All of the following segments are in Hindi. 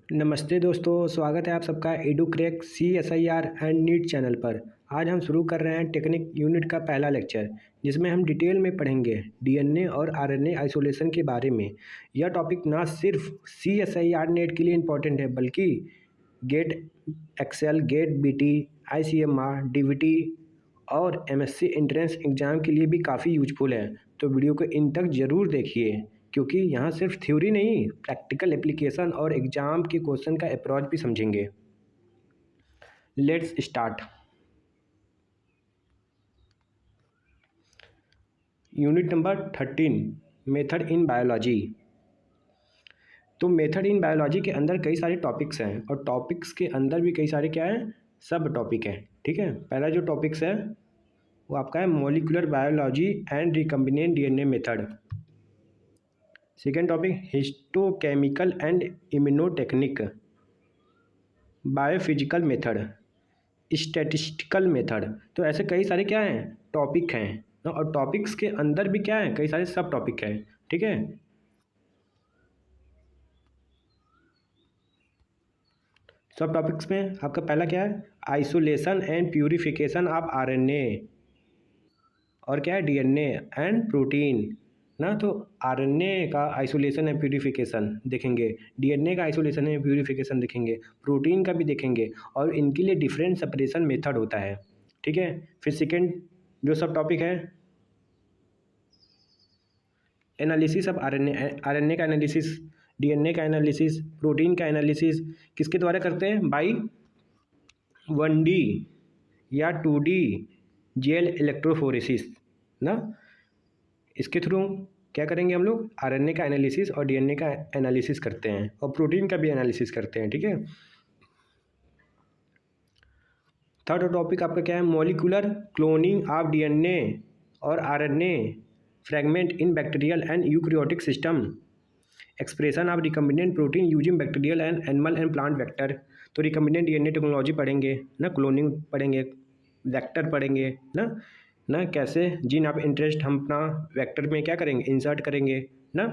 नमस्ते दोस्तों, स्वागत है आप सबका एडुक्रैक CSIR एंड नीट चैनल पर। आज हम शुरू कर रहे हैं टेक्निक यूनिट का पहला लेक्चर, जिसमें हम डिटेल में पढ़ेंगे DNA और RNA आइसोलेशन के बारे में। यह टॉपिक ना सिर्फ CSIR नेट के लिए इम्पोर्टेंट है, बल्कि GATE XL, GATE BT, ICMR, DVT और MSc एंट्रेंस एग्ज़ाम के लिए भी काफ़ी यूजफुल है। तो वीडियो को इन तक ज़रूर देखिए, क्योंकि यहाँ सिर्फ थ्योरी नहीं, प्रैक्टिकल एप्लीकेशन और एग्ज़ाम के क्वेश्चन का अप्रोच भी समझेंगे। Let's start. Unit number 13, method in biology. तो मेथड इन बायोलॉजी के अंदर कई सारे टॉपिक्स हैं, और टॉपिक्स के अंदर भी कई सारे क्या हैं, सब टॉपिक हैं। ठीक है, पहला जो टॉपिक्स है वो आपका है molecular biology and recombinant DNA method. Second topic histochemical and immunotechnique, biophysical method, statistical method. तो ऐसे कई सारे क्या हैं, टॉपिक हैं, और टॉपिक्स के अंदर भी क्या है, कई सारे सब टॉपिक हैं। ठीक है, सब टॉपिक्स में आपका पहला क्या है, isolation and purification of RNA, और क्या है, DNA एंड प्रोटीन ना। तो RNA का आइसोलेशन एंड प्यूरिफिकेशन देखेंगे, DNA का आइसोलेशन एंड प्यूरिफिकेशन देखेंगे, प्रोटीन का भी देखेंगे, और इनके लिए डिफरेंट सेपरेशन मेथड होता है। ठीक है, फिर सेकेंड जो सब टॉपिक है, एनालिसिस ऑफ RNA का एनालिसिस, DNA का एनालिसिस, प्रोटीन का एनालिसिस किसके द्वारा करते हैं, बाई 1D या 2D जेल इलेक्ट्रोफोरेसिस ना। इसके थ्रू क्या करेंगे हम लोग, RNA का एनालिसिस और DNA का एनालिसिस करते हैं, और प्रोटीन का भी एनालिसिस करते हैं। ठीक है, थर्ड टॉपिक आपका क्या है, मॉलिक्यूलर क्लोनिंग ऑफ DNA और RNA fragment in bacterial and eukaryotic system, expression of recombinant protein using bacterial and animal and plant vector. तो रिकम्बिनेंट DNA टेक्नोलॉजी पढ़ेंगे ना, क्लोनिंग पढ़ेंगे, वेक्टर पढ़ेंगे ना कैसे जीन ऑफ इंटरेस्ट हम अपना वेक्टर में क्या करेंगे, इंसर्ट करेंगे ना।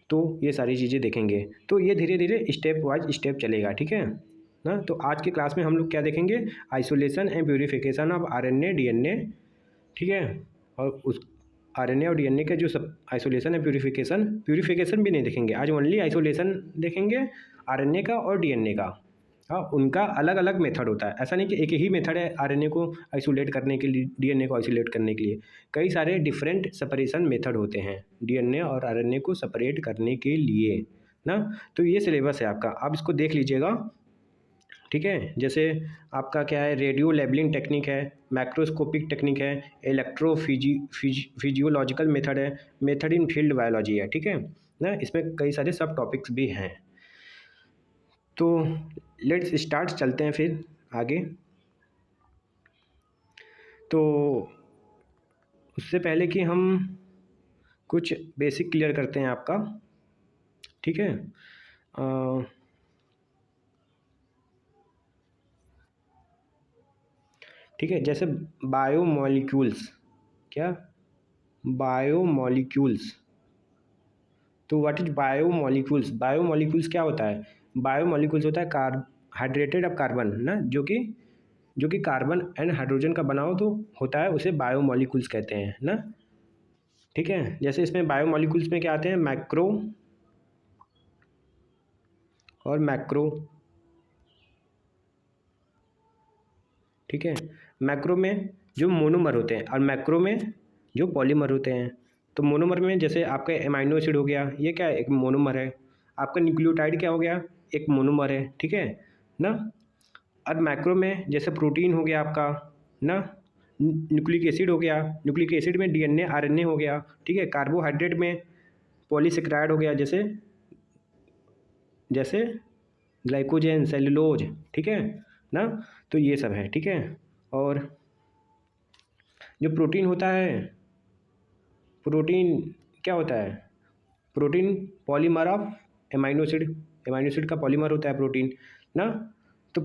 तो ये सारी चीज़ें देखेंगे। तो ये धीरे धीरे स्टेप वाइज स्टेप चलेगा। ठीक है ना। तो आज की क्लास में हम लोग क्या देखेंगे, isolation and purification of RNA DNA। ठीक है, और उस RNA और DNA के जो सब आइसोलेशन है, प्यूरिफिकेशन भी नहीं देखेंगे आज, ओनली आइसोलेशन देखेंगे RNA का और DNA का। हाँ, उनका अलग अलग मेथड होता है, ऐसा नहीं कि एक ही मेथड है RNA को आइसोलेट करने के लिए, DNA को आइसोलेट करने के लिए। कई सारे डिफरेंट सेपरेशन मेथड होते हैं DNA और RNA को सेपरेट करने के लिए ना। तो ये सिलेबस है आपका, आप इसको देख लीजिएगा। ठीक है, जैसे आपका क्या है, रेडियो लेबलिंग टेक्निक है, मैक्रोस्कोपिक टेक्निक है, फिजियोलॉजिकल मेथड है, मेथड इन फील्ड बायोलॉजी है। ठीक है ना, इसमें कई सारे सब टॉपिक्स भी हैं। तो लेट्स स्टार्ट, चलते हैं फिर आगे। तो उससे पहले कि हम कुछ बेसिक क्लियर करते हैं आपका। ठीक है, ठीक है, जैसे बायोमॉलिक्यूल्स, क्या बायोमॉलिक्यूल्स। तो व्हाट इज बायोमॉलिक्यूल्स, बायोमॉलिक्यूल्स क्या होता है, बायोमॉलिक्यूल्स होता है हाइड्रेटेड ऑफ कार्बन ना, जो कि कार्बन एंड हाइड्रोजन का बना हो तो होता है, उसे बायोमॉलिक्यूल्स कहते हैं ना। ठीक है, जैसे इसमें बायोमॉलिक्यूल्स में क्या आते हैं, मैक्रो और मैक्रो। ठीक है, मैक्रो में जो मोनोमर होते हैं और मैक्रो में जो पॉलीमर होते हैं। तो मोनोमर में जैसे आपका एमाइनो एसिड हो गया, ये क्या है, एक मोनोमर है। आपका न्यूक्लियोटाइड क्या हो गया, एक मोनोमर है। ठीक है ना। और मैक्रो में जैसे प्रोटीन हो गया आपका ना, न्यूक्लिक एसिड हो गया, न्यूक्लिक एसिड में DNA RNA हो गया। ठीक है, कार्बोहाइड्रेट में पॉलीसेकेराइड हो गया, जैसे जैसे ग्लाइकोजन, सेलुलोज। ठीक है ना, तो ये सब है। ठीक है, और जो प्रोटीन होता है, प्रोटीन क्या होता है, protein polymer of amino acid का पॉलीमर होता है प्रोटीन ना। तो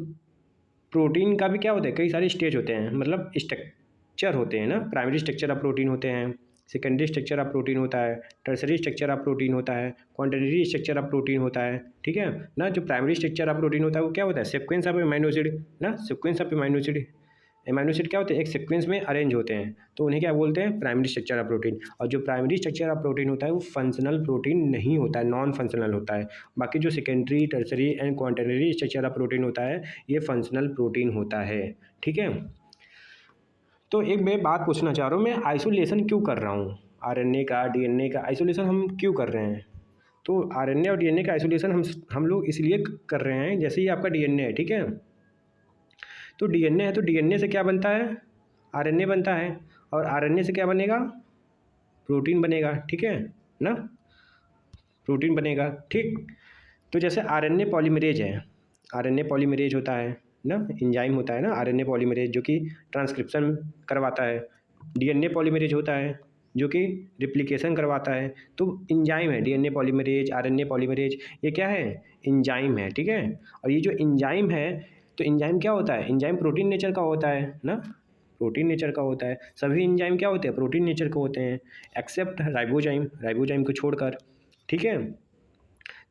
प्रोटीन का भी क्या होता है, कई सारे स्टेज होते हैं, मतलब स्ट्रक्चर होते हैं ना। प्राइमरी स्ट्रक्चर ऑफ प्रोटीन होते हैं, सेकेंडरी स्ट्रक्चर ऑफ प्रोटीन होता है, टर्सरी स्ट्रक्चर ऑफ प्रोटीन होता है, क्वाटर्नरी स्ट्रक्चर ऑफ प्रोटीन होता है, ठीक है ना। जो प्राइमरी स्ट्रक्चर ऑफ प्रोटीन होता है वो क्या होता है, सीक्वेंस ऑफ एमाइनो एसिड ना, sequence of amino acid. Amino acid क्या होते हैं, एक सीक्वेंस में अरेंज होते हैं, तो उन्हें क्या बोलते हैं, प्राइमरी स्ट्रक्चर ऑफ प्रोटीन। और जो प्राइमरी स्ट्रक्चर ऑफ प्रोटीन होता है वो फंक्शनल प्रोटीन नहीं होता है, नॉन फंक्शनल होता है। बाकी जो secondary, tertiary and quaternary structure of protein होता है ये फंक्शनल प्रोटीन होता है, ठीक है। तो एक मैं बात पूछना चाह रहा हूँ, मैं आइसोलेशन क्यों कर रहा हूँ, आरएनए का, डीएनए का आइसोलेशन हम क्यों कर रहे हैं। तो आरएनए और डीएनए का आइसोलेशन हम लोग इसलिए कर रहे हैं, जैसे ही आपका डीएनए है, ठीक है, तो डीएनए है, तो डीएनए से क्या बनता है, आरएनए बनता है, और आरएनए से क्या बनेगा, प्रोटीन बनेगा, ठीक है ना, प्रोटीन बनेगा, ठीक। तो जैसे आरएनए पॉलीमरेज है, आरएनए पॉलीमरेज होता है ना, एंजाइम होता है ना आरएनए पॉलीमरेज, जो कि ट्रांसक्रिप्शन करवाता है। डीएनए पॉलीमरेज होता है जो कि रिप्लिकेशन करवाता है। तो एंजाइम है, डीएनए पॉलीमरेज, आरएनए पॉलीमरेज, ये क्या है, एंजाइम है, ठीक है। और ये जो एंजाइम है, तो एंजाइम क्या होता है, एंजाइम प्रोटीन नेचर का होता है ना, प्रोटीन नेचर का होता है। सभी एंजाइम क्या होते हैं, प्रोटीन नेचर के होते हैं, एक्सेप्ट राइबोजाइम, राइबोजाइम को छोड़कर, ठीक है।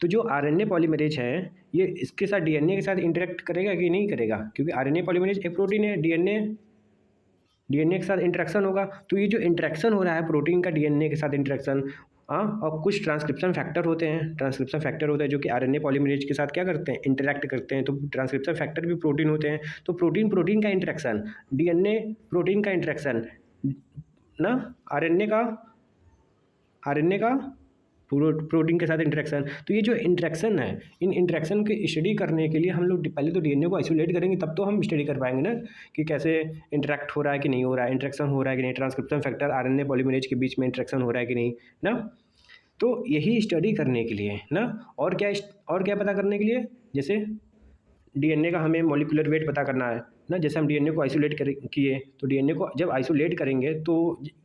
तो जो आरएनए पॉलीमरेज है ये इसके साथ, डीएनए के साथ इंटरेक्ट करेगा कि नहीं करेगा, क्योंकि आरएनए पॉलीमरेज एक प्रोटीन है, डीएनए के साथ इंटरेक्शन होगा। तो ये जो इंटरेक्शन हो रहा है प्रोटीन का डीएनए के साथ इंटरेक्शन, और कुछ ट्रांसक्रिप्शन फैक्टर होते हैं, ट्रांसक्रिप्शन फैक्टर होते हैं जो कि आरएनए पॉलीमरेज के साथ क्या करते हैं, इंटरेक्ट करते हैं। तो ट्रांसक्रिप्शन फैक्टर भी प्रोटीन होते हैं। तो प्रोटीन प्रोटीन का इंटरेक्शन, डीएनए प्रोटीन का इंटरेक्शन ना, आरएनए का प्रोटीन के साथ इंटरेक्शन। तो ये जो इंटरेक्शन है, इन इंटरेक्शन की स्टडी करने के लिए हम लोग पहले तो डीएनए को आइसोलेट करेंगे, तब तो हम स्टडी कर पाएंगे ना कि कैसे इंटरेक्ट हो रहा है कि नहीं हो रहा है, इंटरेक्शन हो रहा है कि नहीं, ट्रांसक्रिप्शन फैक्टर आरएनए पॉलीमरेज के बीच में इंटरेक्शन हो रहा है कि नहीं ना। तो यही स्टडी करने के लिए ना, और क्या पता करने के लिए, जैसे डीएनए का हमें मॉलिक्यूलर वेट पता करना है ना। जैसे हम डीएनए को आइसोलेट किए, तो डीएनए को जब आइसोलेट करेंगे तो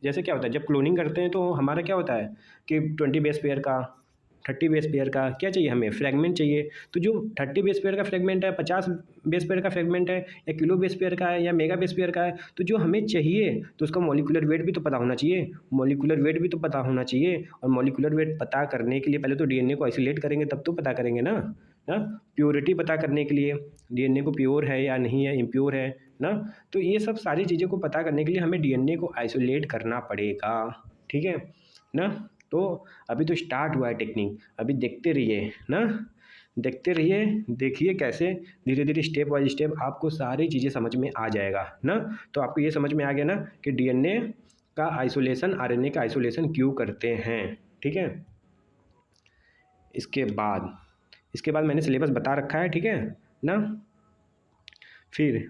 जैसे क्या होता है, जब क्लोनिंग करते हैं तो हमारा क्या होता है कि 20 बेस पेयर का, 30 बेस पेयर का क्या चाहिए, हमें फ्रेगमेंट चाहिए। तो जो 30 बेस पेयर का फ्रेगमेंट है, 50 बेस पेयर का फ्रेगमेंट है, या किलो बेस पेयर का है, या मेगा बेस पेयर का है, तो जो हमें चाहिए तो उसका मॉलिक्यूलर वेट भी तो पता होना चाहिए, मॉलिक्यूलर वेट भी तो पता होना चाहिए। और मॉलिक्यूलर वेट पता करने के लिए पहले तो डीएनए को आइसोलेट करेंगे, तब तो पता करेंगे ना। प्योरिटी पता करने के लिए, डीएनए को प्योर है या नहीं है, इम्प्योर है ना। तो ये सब सारी चीज़ों को पता करने के लिए हमें डीएनए को आइसोलेट करना पड़ेगा, ठीक है ना। तो अभी तो स्टार्ट हुआ है टेक्निक, अभी देखते रहिए ना, देखते रहिए, देखिए कैसे धीरे धीरे स्टेप बाय स्टेप आपको सारी चीज़ें समझ में आ जाएगा ना। तो आपको ये समझ में आ गया ना कि डीएनए का आइसोलेशन, आरएनए का आइसोलेशन क्यों करते हैं, ठीक है। इसके बाद मैंने सिलेबस बता रखा है, ठीक है ना। फिर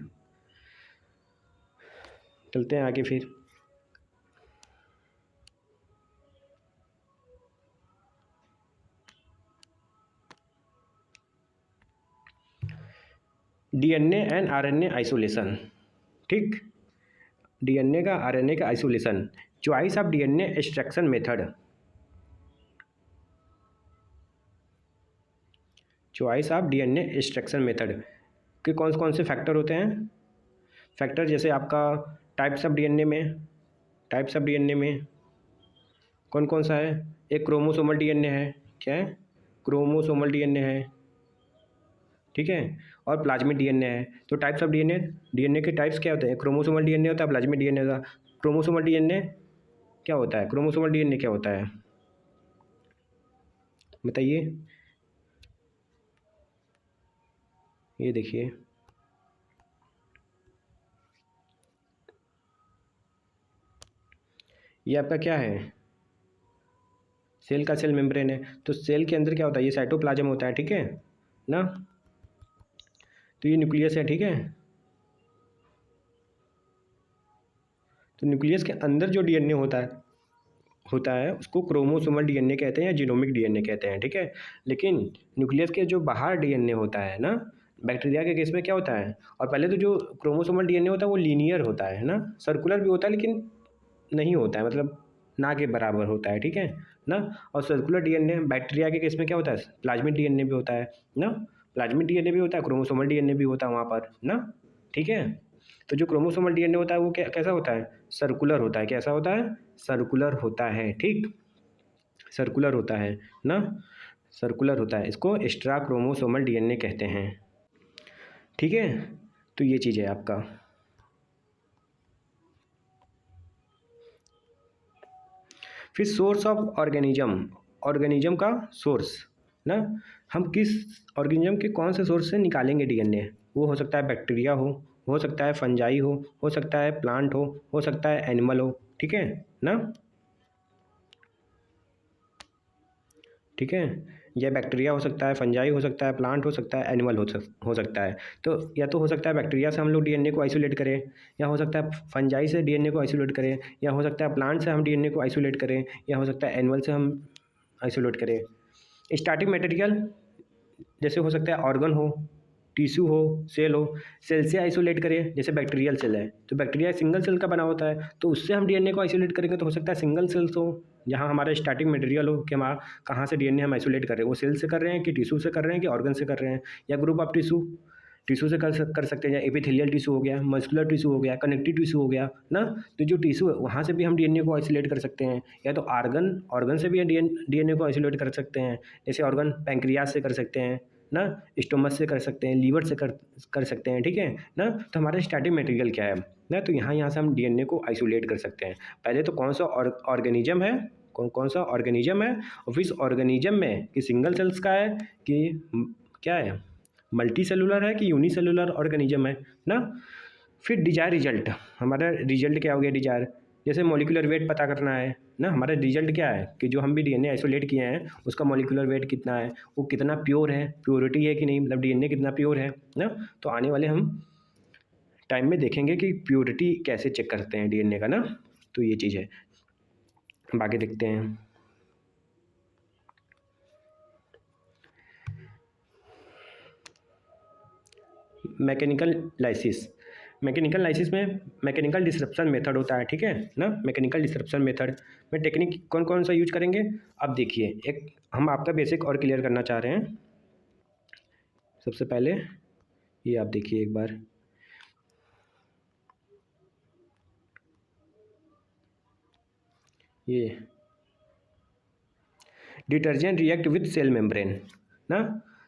चलते हैं आगे। फिर डीएनए एंड आरएनए आइसोलेशन, ठीक, डीएनए का आरएनए का isolation, choice of DNA extraction method, choice of DNA extraction method के कौन से फैक्टर होते हैं, फैक्टर जैसे आपका टाइप्स ऑफ डीएनए में कौन कौन सा है, एक क्रोमोसोमल डीएनए है, क्या है, क्रोमोसोमल डीएनए है, ठीक है, और प्लाज्मिक डीएनए है। तो टाइप्स ऑफ डीएनए के टाइप्स क्या होते हैं, क्रोमोसोमल डीएनए होता है, प्लाज्मिक डीएनए होता है। क्रोमोसोमल डीएनए क्या होता है, क्रोमोसोमल डीएनए क्या होता है बताइए। ये देखिए, ये आपका क्या है, सेल का सेल मेम्ब्रेन है। तो सेल के अंदर क्या होता है, ये साइटोप्लाज्म होता है, ठीक है ना। तो ये न्यूक्लियस है, ठीक है। तो न्यूक्लियस के अंदर जो डीएनए होता है उसको क्रोमोसोमल डीएनए कहते हैं या जीनोमिक डीएनए कहते हैं, ठीक है। लेकिन न्यूक्लियस के जो बाहर डीएनए होता है ना, बैक्टीरिया के केस में क्या होता है, और पहले तो जो क्रोमोसोमल डीएनए होता है वो लीनियर होता है ना, सर्कुलर भी होता है लेकिन नहीं होता है, मतलब ना के बराबर होता है, ठीक है ना। और सर्कुलर डीएनए बैक्टीरिया के केस में क्या होता है, प्लाज्मिक डीएनए भी होता है ना, प्लाज्मिक डीएनए भी होता है, क्रोमोसोमल डीएनए भी होता है वहाँ पर ना, ठीक है। तो जो क्रोमोसोमल डीएनए होता है वो कैसा होता है, सर्कुलर होता है। कैसा होता है, सर्कुलर होता है, ठीक, सर्कुलर होता है ना, सर्कुलर होता है, इसको एक्स्ट्रा क्रोमोसोमल डीएनए कहते हैं, ठीक है। तो ये चीज़ है आपका। फिर सोर्स ऑफ ऑर्गेनिज्म, ऑर्गेनिज्म का सोर्स ना, हम किस ऑर्गेनिज्म के कौन से सोर्स से निकालेंगे डीएनए। वो हो सकता है बैक्टीरिया हो सकता है फंजाई हो सकता है प्लांट हो सकता है एनिमल हो, ठीक है ना, ठीक है। यह बैक्टीरिया हो सकता है, फंजाई हो सकता है, प्लांट हो सकता है, एनिमल हो सकता है। तो या तो हो सकता है बैक्टीरिया से हम लोग डीएनए को आइसोलेट करें, या हो सकता है फंजाई से डीएनए को आइसोलेट करें, या हो सकता है प्लांट से हम डीएनए को आइसोलेट करें, या हो सकता है एनिमल से हम आइसोलेट करें। स्टार्टिंग मटेरियल जैसे हो सकता है ऑर्गन हो, टिश्यू हो, सेल हो। सेल से आइसोलेट करें, जैसे बैक्टीरियल सेल है तो बैक्टीरिया सिंगल सेल का बना होता है, तो उससे हम डीएनए को आइसोलेट करेंगे तो हो सकता है सिंगल सेल्स हो, जहाँ हमारा स्टार्टिंग मटेरियल हो कि हमारा कहाँ से डीएनए हम आइसोलेट कर रहे हैं, वो सेल से कर रहे हैं कि टिश्यू से कर रहे हैं कि ऑर्गन से कर रहे हैं, या ग्रुप ऑफ टिश्यू से कर सकते हैं, या एपिथेलियल टिश्यू हो गया, मस्कुलर टिश्यू हो गया, कनेक्टिव टिश्यू हो गया ना। तो जो टिश्यू है वहाँ से भी हम डीएनए को आइसोलेट कर सकते हैं, या तो ऑर्गन से भी डीएनए को आइसोलेट कर सकते हैं, जैसे ऑर्गन पैंक्रियास से कर सकते हैं ना, स्टोमच से कर सकते हैं, लीवर से कर सकते हैं, ठीक है ना। तो हमारा स्टार्टिंग मटेरियल क्या है ना, तो यहाँ से हम डीएनए को आइसोलेट कर सकते हैं। पहले तो कौन सा ऑर्गेनिज्म है, कौन सा ऑर्गेनिज्म है, और फिर ऑर्गेनिज्म में कि सिंगल सेल्स का है कि क्या है, मल्टी सेलुलर है कि यूनिसेलुलर ऑर्गेनिज्म है ना। फिर डिजायर रिजल्ट, हमारा रिजल्ट क्या हो गया, डिजायर जैसे मॉलिक्यूलर वेट पता करना है ना, हमारा रिजल्ट क्या है कि जो हम भी डीएनए आइसोलेट किए हैं उसका मॉलिक्यूलर वेट कितना है, वो कितना प्योर है, प्योरिटी है कि नहीं, मतलब डीएनए कितना प्योर है ना। तो आने वाले हम टाइम में देखेंगे कि प्योरिटी कैसे चेक करते हैं डीएनए का ना। तो ये चीज़ है, बाकी देखते हैं। मैकेनिकल लाइसिस, मैकेनिकल लाइसिस में मैकेनिकल डिसरप्शन मेथड होता है, ठीक है ना। मैकेनिकल डिसरप्शन मेथड में टेक्निक कौन कौन सा यूज करेंगे। अब देखिए, एक हम आपका बेसिक और क्लियर करना चाह रहे हैं। सबसे पहले ये आप देखिए एक बार, ये detergent react with cell membrane ना।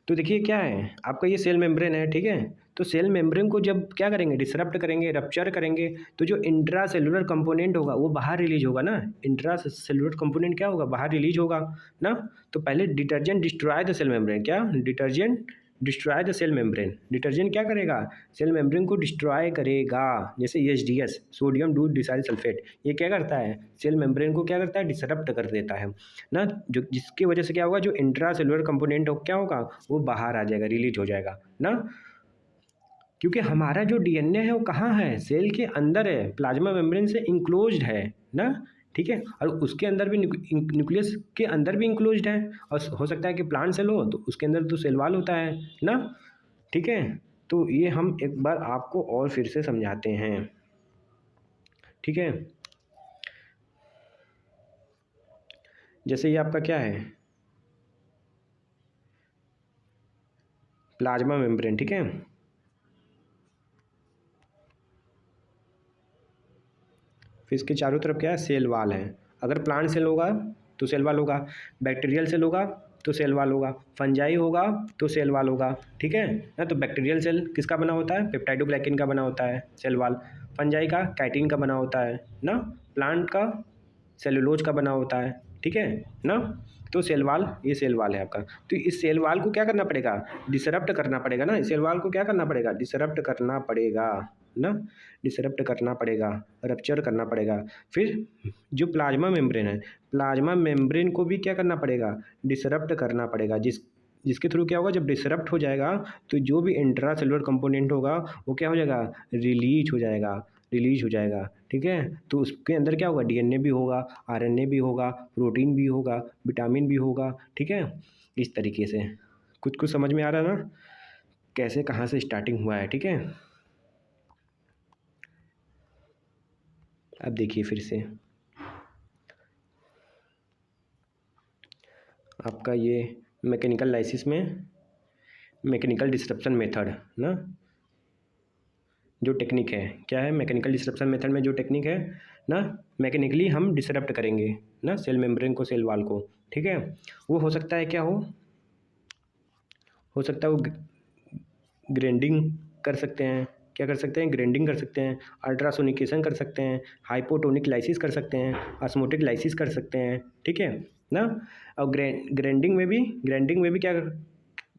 तो देखिए क्या है, आपका ये सेल मेम्ब्रेन है, ठीक है। तो सेल मेम्ब्रेन को जब क्या करेंगे, डिसरप्ट करेंगे, रप्चर करेंगे, तो जो इंट्रा सेलुलर कंपोनेंट होगा वो बाहर रिलीज होगा ना। इंट्रा सेलुलर कंपोनेंट क्या होगा, बाहर रिलीज होगा ना। तो पहले detergent destroy the cell membrane, क्या detergent destroy the cell membrane, detergent क्या करेगा, सेल मेम्ब्रेन को डिस्ट्रॉय करेगा। जैसे एच सोडियम डू डिसाइल सल्फेट, ये क्या करता है, सेल मेम्ब्रेन को क्या करता है, डिसरप्ट कर देता है ना। जो जिसकी वजह से क्या होगा, जो इंट्रा सेलुलर कंपोनेंट हो क्या होगा, वो बाहर आ जाएगा, रिलीज हो जाएगा ना। क्योंकि हमारा जो डीएनए है वो कहाँ है, सेल के अंदर है, प्लाज्मा मेम्ब्रेन से इंक्लोज्ड है ना, ठीक है। और उसके अंदर भी न्यूक्लियस के अंदर भी इंक्लोज्ड है, और हो सकता है कि प्लांट सेल हो तो उसके अंदर तो सेल वाल होता है ना, ठीक है। तो ये हम एक बार आपको और फिर से समझाते हैं, ठीक है। जैसे ये आपका क्या है, प्लाज्मा मेम्ब्रेन, ठीक है। फिर इसके चारों तरफ क्या है, सेल वाल है। अगर प्लांट सेल होगा तो सेल वाल होगा, बैक्टीरियल सेल होगा तो सेल वाल होगा, फंजाई होगा तो सेल वाल होगा, ठीक है ना। तो बैक्टीरियल सेल किसका बना होता है, पेप्टाइडोग्लाइकिन का बना होता है सेल वाल, फंजाई का कैटिन का बना होता है ना, प्लांट का सेलुलोज का बना होता है, ठीक है ना। तो सेल वाल, ये सेल वाल है आपका। तो इस सेल वाल को क्या करना पड़ेगा, डिसरप्ट करना पड़ेगा ना। इस सेल वाल को क्या करना पड़ेगा, डिसरप्ट करना पड़ेगा ना, डिसरप्ट करना पड़ेगा, रप्चर करना पड़ेगा। फिर जो प्लाज्मा मेम्ब्रेन है, प्लाज्मा मेम्ब्रेन को भी क्या करना पड़ेगा, डिसरप्ट करना पड़ेगा, जिसके थ्रू क्या होगा, जब डिसरप्ट हो जाएगा तो जो भी इंट्रा सेलुलर कंपोनेंट होगा वो क्या हो जाएगा, रिलीज हो जाएगा, रिलीज हो जाएगा, ठीक है। तो उसके अंदर क्या होगा, डीएनए भी होगा, आरएनए भी होगा, प्रोटीन भी होगा, विटामिन भी होगा, ठीक है। इस तरीके से कुछ कुछ समझ में आ रहा है ना, कैसे कहाँ से स्टार्टिंग हुआ है, ठीक है। अब देखिए फिर से आपका ये मैकेनिकल लाइसिस में मैकेनिकल डिस्ट्रप्शन मेथड ना, जो टेक्निक है क्या है, मैकेनिकल डिसरप्शन मेथड में जो टेक्निक है ना, मैकेनिकली हम डिसरप्ट करेंगे ना सेल मेम्ब्रेन को, सेल वाल को, ठीक है। वो हो सकता है क्या हो सकता है वो ग्राइंडिंग कर सकते हैं, क्या कर सकते हैं, ग्राइंडिंग कर सकते हैं, अल्ट्रासोनिकेशन कर सकते हैं, हाइपोटोनिक लाइसिस कर सकते हैं, ऑस्मोटिक लाइसिस कर सकते हैं, ठीक है ना। और ग्राइंडिंग में भी क्या,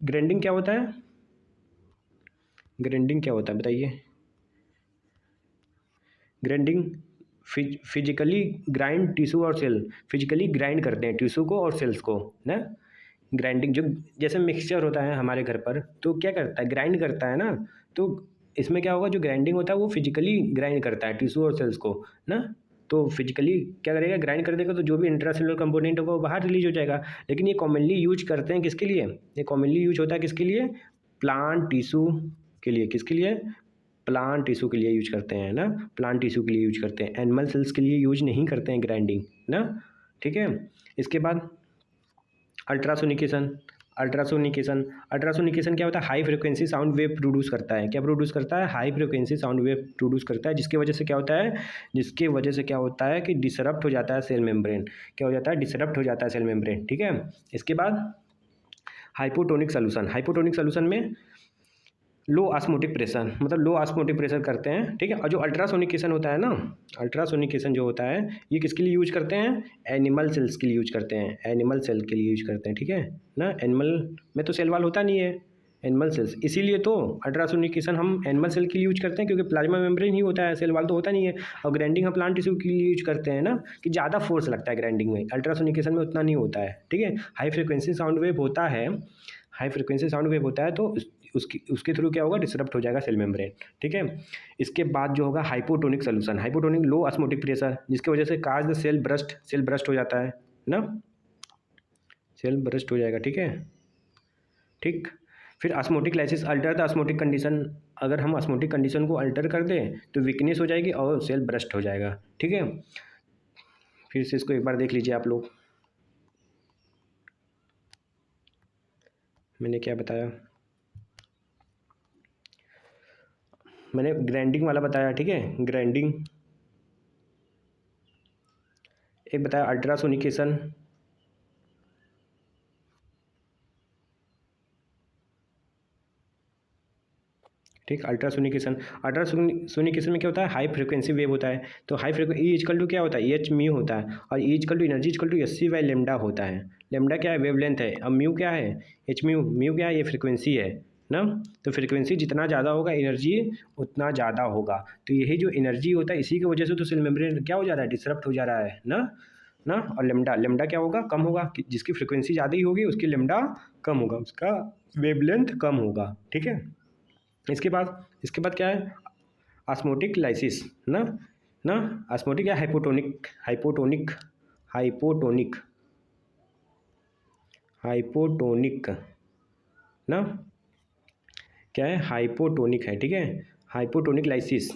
ग्राइंडिंग क्या होता है, ग्राइंडिंग क्या होता है बताइए। ग्राइंडिंग फिजिकली ग्राइंड टिश्यू और सेल, फिजिकली ग्राइंड करते हैं टिश्यू को और सेल्स को ना। ग्राइंडिंग जो जैसे मिक्सचर होता है हमारे घर पर, तो क्या करता है, ग्राइंड करता है ना। तो इसमें क्या होगा, जो ग्राइंडिंग होता है वो फिजिकली ग्राइंड करता है टिश्यू और सेल्स को ना। तो फिजिकली क्या करेगा, ग्राइंड कर देगा, तो जो भी इंट्रासेलुलर कंपोनेंट होगा वो बाहर रिलीज हो जाएगा। लेकिन ये कॉमनली यूज करते हैं किसके लिए, ये कॉमनली यूज होता है किसके लिए, प्लांट टिश्यू के लिए। किसके लिए, प्लांट टिश्यू के लिए यूज करते हैं ना, प्लांट टिश्यू के लिए यूज करते हैं, एनिमल सेल्स के लिए यूज नहीं करते हैं ग्राइंडिंग ना, ठीक है। इसके बाद अल्ट्रासोनिकेशन, अल्ट्रासोनिकेशन क्या होता है, high frequency sound wave produce करता है। क्या प्रोड्यूस करता है, high frequency sound wave produce करता है, जिसकी वजह से क्या होता है, जिसके वजह से क्या होता है कि डिसरप्ट हो जाता है सेल मेम्ब्रेन, क्या हो जाता है, डिसरप्ट हो जाता है सेल मेम्ब्रेन, ठीक है। इसके बाद हाइपोटोनिक सोल्यूशन, हाइपोटोनिक सोल्यूशन में लो ऑस्मोटिक प्रेशर, मतलब लो ऑस्मोटिक प्रेशर करते हैं, ठीक है। और जो अल्ट्रासोनिकेशन होता है ना, अल्ट्रासोनिकेशन जो होता है ये किसके लिए यूज करते हैं, एनिमल सेल्स के लिए यूज करते हैं, एनिमल सेल के लिए यूज करते हैं, ठीक है ना। एनिमल में तो सेल वाल होता नहीं है, एनिमल सेल्स, इसीलिए तो अल्ट्रासोनिकेशन हम एनिमल सेल के लिए यूज करते हैं, क्योंकि प्लाज्मा मेम्ब्रेन ही होता है, सेल वाल तो होता नहीं है। और ग्राइंडिंग हम प्लांट टिश्यू के लिए यूज करते हैं ना, कि ज़्यादा फोर्स लगता है ग्राइंडिंग में, अल्ट्रासोनिकेशन में उतना नहीं होता है, ठीक है। हाई फ्रिक्वेंसी साउंड वेव होता है, हाई फ्रिक्वेंसी साउंड वेव होता है, तो उसके थ्रू क्या होगा, डिसरप्ट हो जाएगा सेल मेम्ब्रेन, ठीक है। इसके बाद जो होगा hypotonic solution, hypotonic low osmotic pressure, जिसकी वजह से cause the cell burst, cell burst हो जाता है ना, सेल ब्रस्ट हो जाएगा, ठीक है, ठीक। फिर osmotic lysis, alter the osmotic condition, अगर हम ऑस्मोटिक कंडीशन को अल्टर कर दें तो वीकनेस हो जाएगी और सेल ब्रस्ट हो जाएगा, ठीक है। फिर से इसको एक बार देख लीजिए आप लोग, मैंने क्या बताया, मैंने ग्राइंडिंग वाला बताया, ठीक है, ग्राइंडिंग एक बताया, अल्ट्रासोनिकेशन, ठीक। अल्ट्रासोनिकेशन में क्या होता है, हाई फ्रिक्वेंसी वेव होता है, तो high frequency E equal to क्या होता है, एच म्यू होता है, और E equal to energy equal to S C by lambda होता है। लेमडा क्या है, वेव लेंथ है, अब म्यू क्या है, एच म्यू, म्यू क्या है, ये फ्रिक्वेंसी है ना। तो फ्रिक्वेंसी जितना ज़्यादा होगा एनर्जी उतना ज़्यादा होगा, तो यही जो एनर्जी होता है इसी की वजह से तो सेल मेम्ब्रेन क्या हो जा रहा है, डिसरप्ट हो जा रहा है ना। और लेमडा क्या होगा, कम होगा, जिसकी फ्रिक्वेंसी ज़्यादा ही होगी उसकी लेमडा कम होगा, उसका वेवलेंथ कम होगा, ठीक है। इसके बाद क्या है, ऑस्मोटिक लाइसिस ना ऑस्मोटिक या हाइपोटोनिक, हाइपोटोनिक ना, क्या है, हाइपोटोनिक है, ठीक है। हाइपोटोनिक लाइसिस,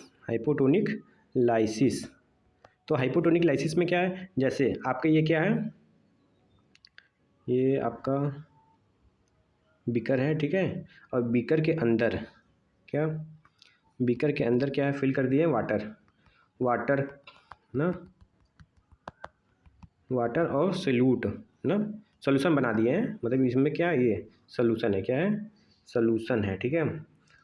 तो हाइपोटोनिक लाइसिस में क्या है, जैसे आपका ये क्या है, ये आपका बीकर है, ठीक है। और बीकर के अंदर क्या, बीकर के अंदर क्या है, फिल कर दिए वाटर ना, वाटर और सल्यूट ना, सोल्यूशन बना दिए हैं, मतलब इसमें क्या है, ये सोल्यूशन है, क्या है, सोल्यूशन है, ठीक है।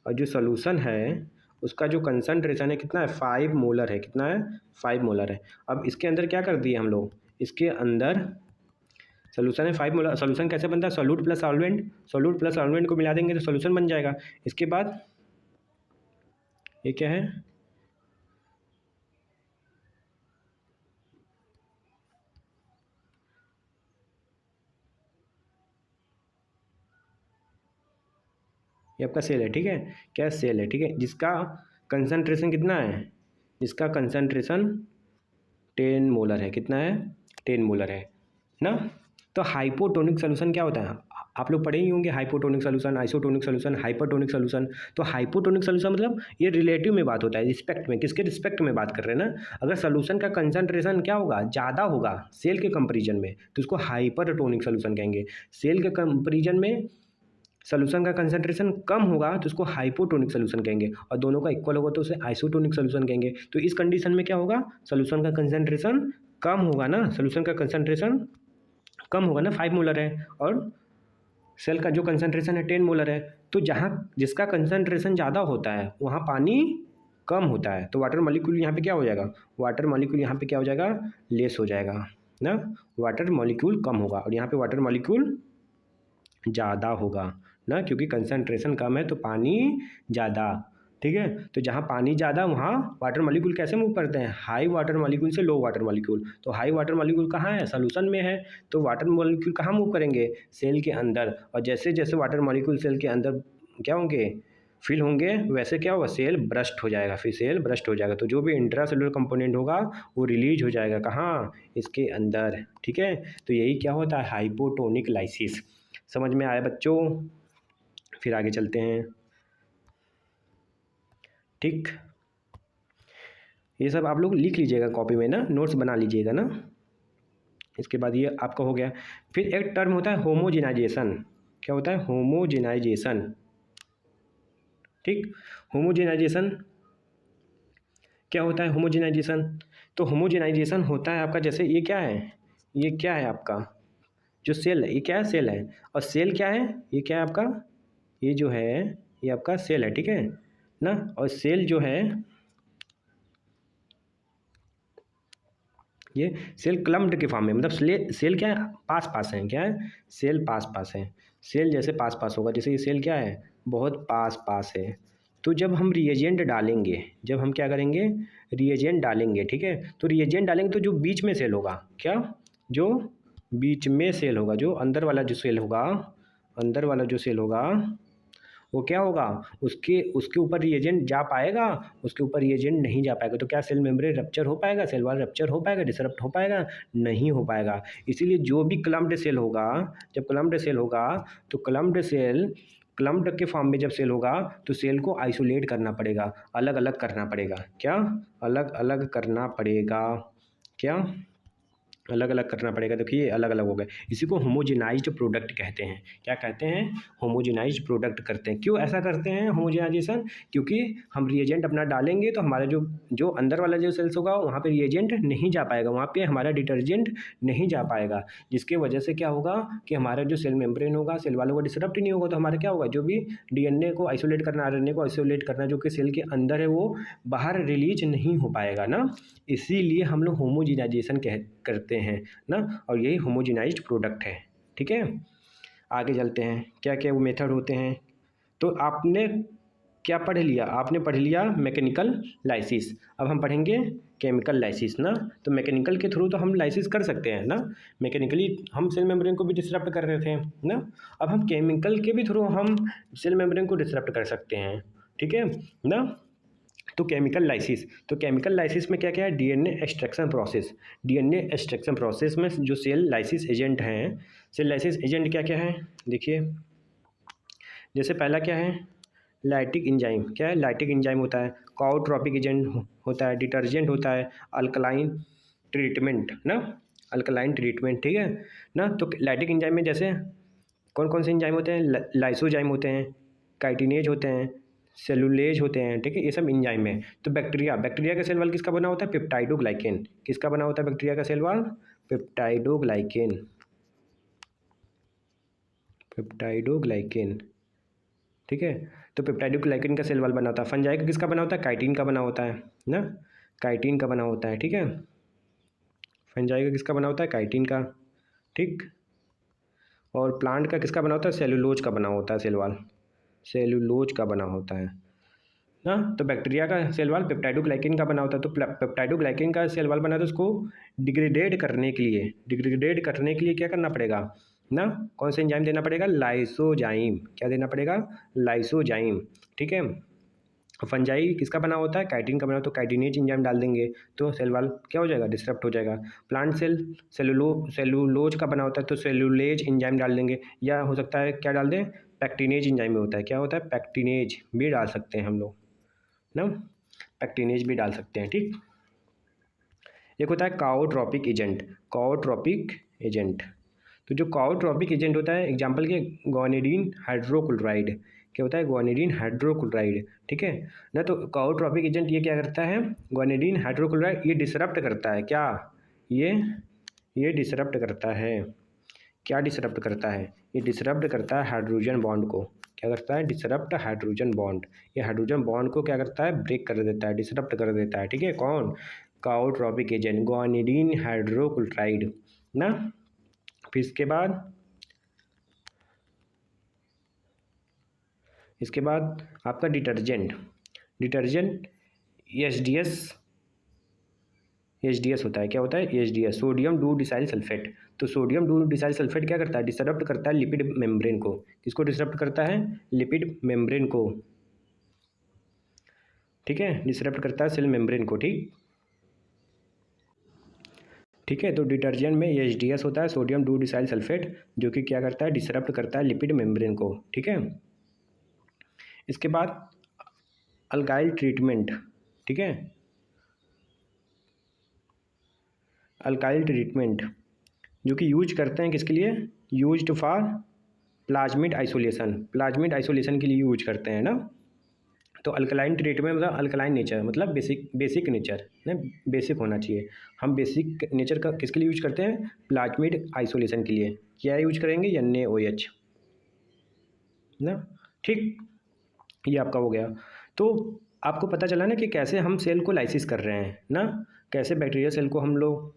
और जो सोल्यूशन है उसका जो कंसंट्रेशन है कितना है, 5 मोलर है, कितना है, 5 मोलर है। अब इसके अंदर क्या कर दिए हम लोग, इसके अंदर सोल्यूशन है 5 मोलर, सोल्यूशन कैसे बनता है, सोल्यूट प्लस सॉल्वेंट को मिला देंगे तो सोल्यूशन बन जाएगा। इसके बाद ये क्या है, ये आपका सेल है, ठीक है, क्या सेल है, ठीक है, जिसका कंसंट्रेशन कितना है, जिसका कंसंट्रेशन 10 मोलर है, कितना है, 10 मोलर है ना। तो हाइपोटोनिक सोल्यूशन क्या होता है, आप लोग पढ़े ही होंगे, hypotonic solution, isotonic solution, hypertonic solution. तो हाइपोटोनिक सोल्यूशन मतलब ये रिलेटिव में बात होता है, रिस्पेक्ट में, किसके रिस्पेक्ट में बात कर रहे हैं ना। अगर सोल्यूशन का कंसंट्रेशन क्या होगा, ज़्यादा होगा सेल के कंपेरिजन में, तो उसको हाइपरटोनिक सोल्यूशन कहेंगे। सेल के कंपेरिजन में सोल्यूशन का कंसंट्रेशन कम होगा तो उसको हाइपोटोनिक सोल्यूशन कहेंगे, और दोनों का इक्वल होगा तो उसे आइसोटोनिक सोल्यूशन कहेंगे। तो इस कंडीशन में क्या होगा, सोल्यूशन का कंसंट्रेशन कम होगा ना, सोल्यूशन का कंसंट्रेशन कम होगा ना, 5 मोलर है, और सेल का जो कंसंट्रेशन है 10 मोलर है। तो जहाँ जिसका कंसंट्रेशन ज़्यादा होता है वहाँ पानी कम होता है, तो वाटर मॉलिक्यूल यहाँ पे क्या हो जाएगा, वाटर मॉलिक्यूल यहाँ पे क्या हो जाएगा, लेस हो जाएगा ना, वाटर मॉलिक्यूल कम होगा, और यहाँ पे वाटर मॉलिक्यूल ज़्यादा होगा ना, क्योंकि कंसंट्रेशन कम है तो पानी ज़्यादा। ठीक है, तो जहाँ पानी ज़्यादा वहाँ वाटर मॉलिक्यूल कैसे मूव करते हैं, हाई वाटर मॉलिक्यूल से लो वाटर मॉलिक्यूल। तो हाई वाटर मॉलिक्यूल कहाँ है, सॉल्यूशन में है, तो वाटर मॉलिक्यूल कहाँ मूव करेंगे, सेल के अंदर, और जैसे जैसे वाटर मॉलिक्यूल सेल के अंदर क्या होंगे, फिल होंगे, वैसे क्या होगा, सेल ब्रस्ट हो जाएगा, फिर सेल ब्रस्ट हो जाएगा, तो जो भी इंट्रा सेलुलर कंपोनेंट होगा वो रिलीज हो जाएगा कहाँ, इसके अंदर। ठीक है, तो यही क्या होता है, हाइपोटोनिक लाइसिस। समझ में आया बच्चों, फिर आगे चलते हैं। ठीक, ये सब आप लोग लिख लीजिएगा कॉपी में ना, नोट्स बना लीजिएगा ना। इसके बाद ये आपका हो गया। फिर एक टर्म होता है होमोजेनाइजेशन। क्या होता है, होमोजेनाइजेशन। ठीक, होमोजेनाइजेशन क्या होता है, होमोजेनाइजेशन, तो होमोजेनाइजेशन होता है आपका, जैसे ये क्या है, ये क्या है आपका जो सेल है, ये क्या है, सेल है, और सेल क्या है, ये क्या है आपका, ये जो है ये आपका सेल है। ठीक है ना, और सेल जो है ये सेल क्लम्प्ड के फॉर्म में, मतलब सेल क्या है, पास पास है, क्या है, सेल पास पास है, सेल जैसे पास पास होगा, जैसे ये सेल क्या है, बहुत पास पास है। तो जब हम रिएजेंट डालेंगे, जब हम क्या करेंगे, रिएजेंट डालेंगे, ठीक है, तो रिएजेंट डालेंगे तो जो बीच में सेल होगा, क्या, जो बीच में सेल होगा, जो अंदर वाला जो सेल होगा, अंदर वाला जो सेल होगा वो क्या होगा, उसके उसके ऊपर रिएजेंट जा पाएगा, उसके ऊपर रिएजेंट नहीं जा पाएगा, तो क्या सेल मेम्ब्रेन रप्चर हो पाएगा, सेल वॉल रप्चर हो पाएगा, डिसरप्ट हो पाएगा, नहीं हो पाएगा। इसीलिए जो भी क्लम्प्ड सेल होगा, जब क्लम्प्ड सेल होगा तो क्लम्प्ड सेल, क्लम्प्ड के फॉर्म में जब सेल होगा तो सेल को आइसोलेट करना पड़ेगा, अलग अलग करना पड़ेगा, क्या, अलग अलग करना पड़ेगा, क्या, अलग अलग करना पड़ेगा। देखिए अलग अलग हो गए, इसी को होमोजेनाइज्ड प्रोडक्ट कहते हैं। क्या कहते हैं, होमोजेनाइज्ड प्रोडक्ट करते हैं। क्यों ऐसा करते हैं होमोजेनाइजेशन, क्योंकि हम रिएजेंट अपना डालेंगे तो हमारा जो जो अंदर वाला जो सेल्स होगा वहाँ पे रिएजेंट नहीं जा पाएगा, वहाँ पे हमारा डिटर्जेंट नहीं जा पाएगा, जिसके वजह से क्या होगा कि हमारा जो सेल मेम्ब्रेन होगा, सेल वालों को डिसरप्ट ही नहीं होगा, तो हमारा क्या होगा, जो भी डीएनए को आइसोलेट करना, आरएनए को आइसोलेट करना जो कि सेल के अंदर है वो बाहर रिलीज नहीं हो पाएगा ना, इसीलिए हम लोग होमोजेनाइजेशन करते हैं ना, और यही होमोजेनाइज्ड प्रोडक्ट है। ठीक है, आगे चलते हैं, क्या क्या वो मेथड होते हैं। तो आपने क्या पढ़ लिया, आपने पढ़ लिया मैकेनिकल लाइसिस, अब हम पढ़ेंगे केमिकल लाइसिस ना। तो मैकेनिकल के थ्रू तो हम लाइसिस कर सकते हैं ना, मैकेनिकली हम सेल मेम्ब्रेन को भी डिसरप्ट कर रहे थे ना, अब हम केमिकल के भी थ्रू हम सेल मेम्ब्रेन को डिसरप्ट कर सकते हैं। ठीक है ना, तो केमिकल लाइसिस, तो केमिकल लाइसिस में क्या क्या है, DNA extraction process, DNA extraction process में जो सेल लाइसिस एजेंट हैं, सेल लाइसिस एजेंट क्या क्या है, देखिए जैसे पहला क्या है, लाइटिक एंजाइम, क्या है, लाइटिक एंजाइम होता है, काओट्रोपिक एजेंट होता है, डिटर्जेंट होता है, अल्कलाइन ट्रीटमेंट ना, अल्कलाइन ट्रीटमेंट, ठीक है ना। तो लाइटिक एंजाइम में जैसे कौन कौन से एंजाइम होते हैं, लाइसोजाइम होते हैं, काइटिनेज होते हैं, सेलुलेज होते हैं, ठीक है, ये सब एंजाइम है। तो बैक्टीरिया, बैक्टीरिया का सेल वॉल किसका बना होता है, पेप्टाइडोग्लाइकेन, किसका बना होता है बैक्टीरिया का सेल वॉल, पेप्टाइडोग्लाइकेन, पेप्टाइडोग्लाइकेन, ठीक है। तो पेप्टाइडोग्लाइकेन का सेल वॉल बना होता है। फंजाई का किसका बना होता है, काइटिन का बना होता है ना, काइटिन का बना होता है, ठीक है, फंजाई का किसका बना होता है, काइटिन का, ठीक। और प्लांट का किसका बना होता है, सेलुलोज का बना होता है सेल वॉल, सेलुलोज का बना होता है ना। तो बैक्टीरिया का सेल वॉल पेप्टाइडोग्लाइकेन का बना होता है। तो पेप्टाइडोग्लाइकेन का सेल वॉल बना तो उसको डिग्रेडेड करने के लिए, डिग्रेडेड करने के लिए क्या करना पड़ेगा ना, कौन सा एंजाइम देना पड़ेगा, लाइसोजाइम, क्या देना पड़ेगा, लाइसोजाइम, ठीक है। फंजाई किसका बना होता है, काइटिन का बना, तो काइटिनेज एंजाइम डाल देंगे तो सेल वॉल क्या हो जाएगा, डिस्टर्ब हो जाएगा। प्लांट सेल सेलुलोज का बना होता है तो सेलुलेज एंजाइम डाल देंगे, या हो सकता है क्या डाल दें, पैक्टिनेज एंजाइम में होता है, क्या होता है, पैक्टिनेज भी डाल सकते हैं हम लोग ना, पैक्टिनेज भी डाल सकते हैं, ठीक। एक होता है काओट्रोपिक एजेंट, काओट्रोपिक एजेंट, तो जो काओट्रोपिक एजेंट होता है, एग्जाम्पल के गुआनिडीन हाइड्रोक्लोराइड, क्या होता है, गुआनिडीन हाइड्रोक्लोराइड, ठीक है ना। तो काओट्रोपिक एजेंट ये क्या करता है, गुआनिडीन हाइड्रोक्लोराइड, ये डिसरप्ट करता है क्या, ये डिसरप्ट करता है, क्या डिसरप्ट करता है, ये डिसरप्ट करता है हाइड्रोजन बॉन्ड को, क्या करता है, डिसरप्ट हाइड्रोजन बॉन्ड, ये हाइड्रोजन बॉन्ड को क्या करता है, ब्रेक कर देता है, डिसरप्ट कर देता है, ठीक है। कौन, काओट्रोपिक एजेंट गुआनिडीन हाइड्रोक्लोराइड ना। फिर इसके बाद आपका डिटर्जेंट एच डी एस होता है, क्या होता है, H D S, sodium dodecyl sulphate. तो सोडियम डू डिसाइल सल्फेट क्या करता है, डिसरप्ट करता है लिपिड मेम्ब्रेन को, किसको डिसरप्ट करता है, लिपिड मेम्ब्रेन को, ठीक है, डिसरप्ट करता है सेल मेम्ब्रेन को, ठीक है। तो डिटर्जेंट में एच डी एस होता है, सोडियम डू डिसाइल सल्फेट, जो कि क्या करता है, डिसरप्ट करता है लिपिड मेम्ब्रेन को, ठीक है। इसके बाद अल्काइल ट्रीटमेंट, ठीक है, अल्काइल ट्रीटमेंट जो कि यूज करते हैं किसके लिए, यूज्ड फॉर प्लाज्मिड आइसोलेशन के लिए यूज करते हैं ना। तो अल्कलाइन ट्रीटमेंट मतलब अल्कलाइन नेचर, मतलब बेसिक नेचर ना, बेसिक होना चाहिए। हम बेसिक नेचर का किसके लिए यूज करते हैं, प्लाज्मिड आइसोलेशन के लिए, क्या यूज करेंगे, NaOH ना, ठीक। ये आपका हो गया। तो आपको पता चला ना कि कैसे हम सेल को लाइसिस कर रहे हैं ना, कैसे बैक्टीरिया सेल को हम लोग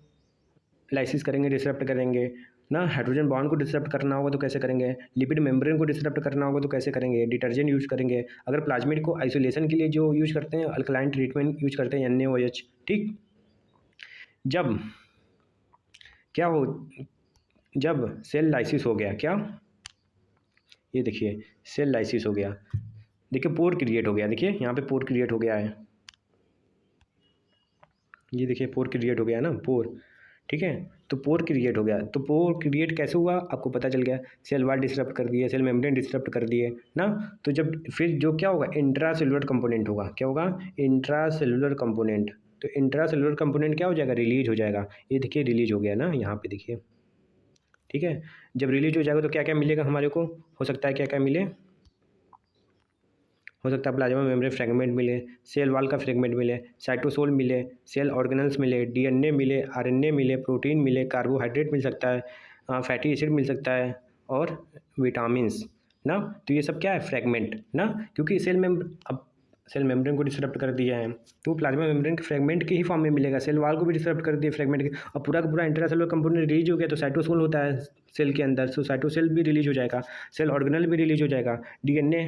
लाइसिस करेंगे, डिसरप्ट करेंगे ना। हाइड्रोजन बॉन्ड को डिसरप्ट करना होगा तो कैसे करेंगे, लिपिड मेम्ब्रेन को डिसरप्ट करना होगा तो कैसे करेंगे, डिटर्जेंट यूज करेंगे। अगर प्लाज्मिड को आइसोलेशन के लिए जो यूज करते हैं, अल्कलाइन ट्रीटमेंट यूज करते हैं, NaOH, ठीक। जब क्या हो, जब सेल लाइसिस हो गया, क्या, ये देखिए सेल लाइसिस हो गया, देखिए पोर क्रिएट हो गया, देखिए यहाँ पे पोर क्रिएट हो गया है, ये देखिए पोर क्रिएट हो गया ना, पोर, ठीक है। तो पोर क्रिएट हो गया, तो पोर क्रिएट कैसे हुआ आपको पता चल गया, सेल वाल डिसरप्ट कर दिए, सेल मेम्ब्रेन डिसरप्ट कर दिए ना। तो जब फिर जो क्या होगा, इंट्रा सेलुलर कंपोनेंट होगा, क्या होगा, इंट्रा सेलुलर कंपोनेंट। तो इंट्रा सेलुलर कंपोनेंट क्या हो जाएगा, रिलीज हो जाएगा, ये देखिए रिलीज हो गया ना, यहाँ पे देखिए, ठीक है। जब रिलीज हो जाएगा तो क्या क्या मिलेगा हमारे को, हो सकता है क्या क्या मिले, हो सकता है प्लाज्मा मेम्ब्रेन फ्रेगमेंट मिले, सेल वाल का फ्रेगमेंट मिले, साइटोसोल मिले, सेल ऑर्गेनल्स मिले, DNA मिले, RNA मिले, प्रोटीन मिले, कार्बोहाइड्रेट मिल सकता है, फैटी एसिड मिल सकता है, और विटामिन्स ना। तो ये सब क्या है, फ्रेगमेंट ना, क्योंकि अब सेल मेम्ब्रेन को डिसरप्ट कर दिया है तो प्लाज्मा मेम्ब्रेन के फ्रेगमेंट के ही फॉर्म में मिलेगा, सेल वाल को भी डिसरप्ट कर दिया फ्रेगमेंट के, और पूरा का पूरा इंट्रासेलुलर कंपोनेंट रिलीज हो गया तो साइटोसोल होता है सेल के अंदर, तो साइटोसेल भी रिलीज हो जाएगा, सेल ऑर्गेनल भी रिलीज हो जाएगा, DNA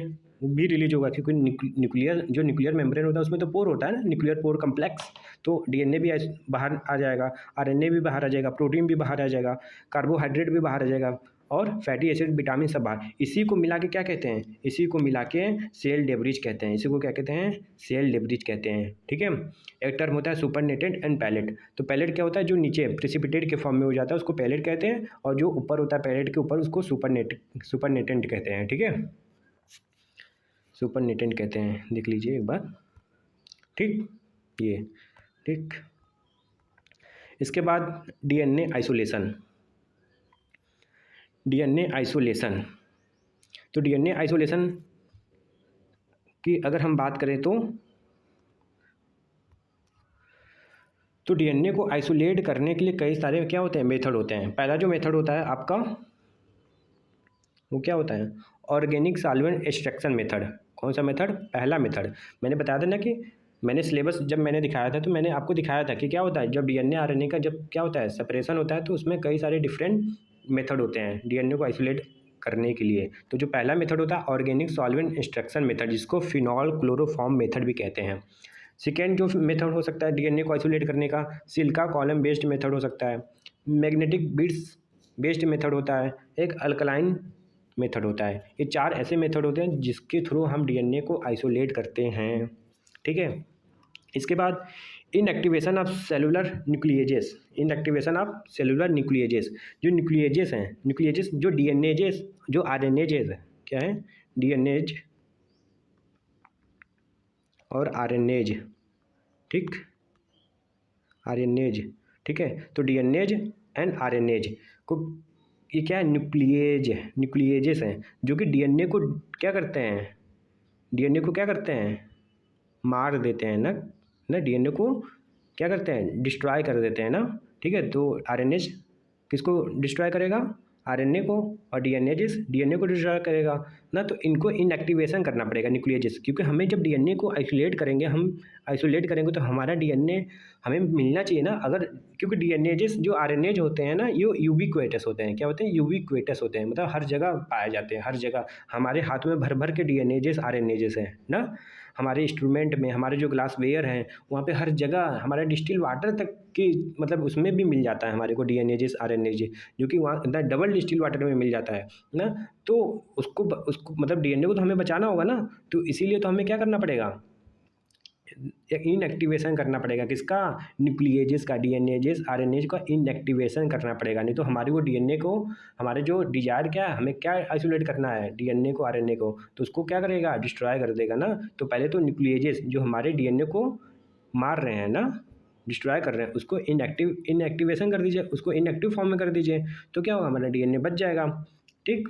भी रिलीज होगा, क्योंकि न्यूक्लियर मेम्ब्रेन होता है उसमें तो पोर होता है ना, न्यूक्लियर पोर कम्प्लेक्स, तो DNA भी बाहर आ जाएगा, RNA भी बाहर आ जाएगा, प्रोटीन भी बाहर आ जाएगा, कार्बोहाइड्रेट भी बाहर आ जाएगा, और फैटी एसिड विटामिन सब बाहर। इसी को मिला के क्या कहते हैं, इसी को मिला के सेल डेब्रिज कहते हैं, इसी को क्या कहते हैं, सेल डेब्रिज कहते हैं, ठीक है। एक टर्म होता है सुपरनेटेंट एंड पैलेट। तो पैलेट क्या होता है, जो नीचे प्रेसिपिटेट के फॉर्म में हो जाता है उसको पैलेट कहते हैं, और जो ऊपर होता है पैलेट के ऊपर उसको सुपरनेटेंट कहते हैं, ठीक है, सुपरनेटेंट कहते हैं, देख लीजिए एक बार, ठीक, ये ठीक। इसके बाद DNA आइसोलेशन, तो DNA आइसोलेशन की अगर हम बात करें तो DNA को आइसोलेट करने के लिए कई सारे क्या होते हैं, मेथड होते हैं। पहला जो मेथड होता है आपका वो क्या होता है, ऑर्गेनिक सॉल्वेंट एक्सट्रैक्शन मेथड। कौन सा मेथड, पहला मेथड। मैंने बताया था ना कि मैंने सिलेबस जब मैंने दिखाया था तो मैंने आपको दिखाया था कि क्या होता है, जब DNA RNA का जब क्या होता है सेपरेशन होता है तो उसमें कई सारे डिफरेंट मेथड होते हैं DNA को आइसोलेट करने के लिए। तो जो पहला मेथड होता है ऑर्गेनिक सॉल्वेंट एक्सट्रैक्शन मेथड, जिसको फिनॉल क्लोरोफॉर्म मेथड भी कहते हैं। सेकेंड जो मेथड हो सकता है DNA को आइसोलेट करने का, सिलिका कॉलम बेस्ड मेथड हो सकता है, मैग्नेटिक बीड्स बेस्ड मेथड होता है, एक अल्कलाइन मेथड होता है। ये चार ऐसे मेथड होते हैं जिसके थ्रू हम DNA को आइसोलेट करते हैं, ठीक है। इसके बाद इनएक्टिवेशन ऑफ सेलुलर न्यूक्लिएजेस, जो न्यूक्लिएजेस हैं, जो डीएनएजेस, जो आरएनएजेस है, क्या है, डीएनएज और आरएनएज, ठीक, आरएनएज, ठीक है। तो डीएनएज एंड आरएनएज को ये क्या है, न्यूक्लिएजेस हैं जो कि डीएनए को क्या करते हैं, डीएनए को क्या करते हैं, मार देते हैं ना, डीएनए को क्या करते हैं, डिस्ट्रॉय कर देते हैं ना। ठीक है, तो आरएनए किसको डिस्ट्रॉय करेगा, आरएनए को, और डीएनए को डिस्ट्रॉय करेगा ना। तो इनको इनएक्टिवेशन करना पड़ेगा न्यूक्लिएजेस, क्योंकि हमें जब डीएनए को आइसोलेट करेंगे, हम आइसोलेट करेंगे तो हमारा डीएनए हमें मिलना चाहिए ना। अगर क्योंकि डीएनएजेस जो आरएनएज होते हैं ना, ये यूबिक्वेटस होते हैं। क्या होते हैं, यूबिक्वेटस होते हैं, मतलब हर जगह पाए जाते हैं, हर जगह। हमारे हाथ में भर भर के डीएनएजेस आरएनएजेस हैं ना, हमारे इंस्ट्रूमेंट में, हमारे जो ग्लासवेयर हैं वहाँ पे हर जगह, हमारे डिस्टिल वाटर तक की मतलब उसमें भी मिल जाता है हमारे को डीएनएजेस आरएनएजेस, जो कि वहाँ डबल डिस्टिल वाटर में मिल जाता है ना। तो उसको मतलब डीएनए को तो हमें बचाना होगा ना, तो इसीलिए तो हमें क्या करना पड़ेगा, इनएक्टिवेशन करना पड़ेगा, किसका, न्यूक्लिएजेस का, डीएनएजेस आरएनएज का इनएक्टिवेशन करना पड़ेगा। नहीं तो हमारे को डीएनए को, हमारे जो डिजायर क्या है, हमें क्या आइसोलेट करना है, डीएनए को, आरएनए को, तो उसको क्या करेगा, डिस्ट्रॉय कर देगा ना। तो पहले तो न्यूक्लिएजेस जो हमारे डीएनए को मार रहे हैं ना, डिस्ट्रॉय कर रहे हैं, उसको इनएक्टिवेशन कर दीजिए, उसको इनएक्टिव फॉर्म में कर दीजिए, तो क्या होगा, हमारा डीएनए बच जाएगा। ठीक,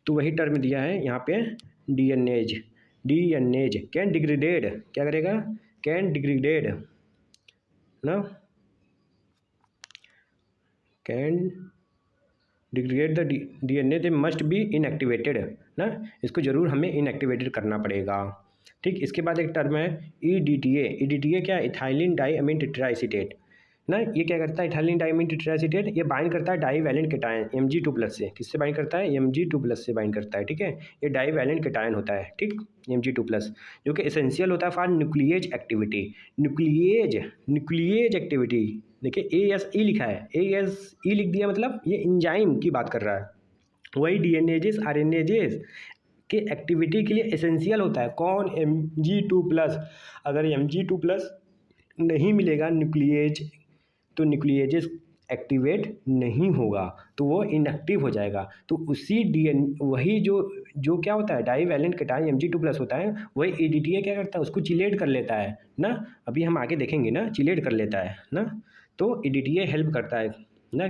तो वही टर्म दिया है यहाँ पे, डीएनएज कैन डिग्रेडेड, क्या करेगा, कैन डिग्रेडेड ना, can degrade the DNA, they must be inactivated ना, इसको जरूर हमें इनएक्टिवेटेड करना पड़ेगा। ठीक, इसके बाद एक टर्म है ईडीटीए क्या है, इथाइलिन डाइअमीन टेट्राएसीटेट ना। ये क्या करता है, इथाइलिन डाइअमीन टेट्राएसीटेट, ये बाइंड करता है डाईवैलेंट केटायन Mg2+ से। किससे बाइंड करता है, Mg2+ से बाइंड करता है। ठीक है, ये डाईवैलेंट केटायन होता है। ठीक, Mg2+, जो कि एसेंशियल होता है for nuclease activity. Nuclease activity, देखिए ASE लिखा है, ASE लिख दिया, मतलब ये एंजाइम की बात कर रहा है। वही डीएनएजेस आरएनएजेस के एक्टिविटी के लिए एसेंशियल होता है। कौन, Mg2+। अगर Mg2+ नहीं मिलेगा न्यूक्लिएज, तो न्यूक्लिएजेस एक्टिवेट नहीं होगा, तो वो इनएक्टिव हो जाएगा। तो उसी वही जो क्या होता है, डाईवैलेंट केटायन Mg2+ होता है, वही ईडीटीए क्या करता है, उसको चिलेट कर लेता है ना। अभी हम आगे देखेंगे ना, चिलेट कर लेता है ना। तो ईडीटीए हेल्प करता है ना,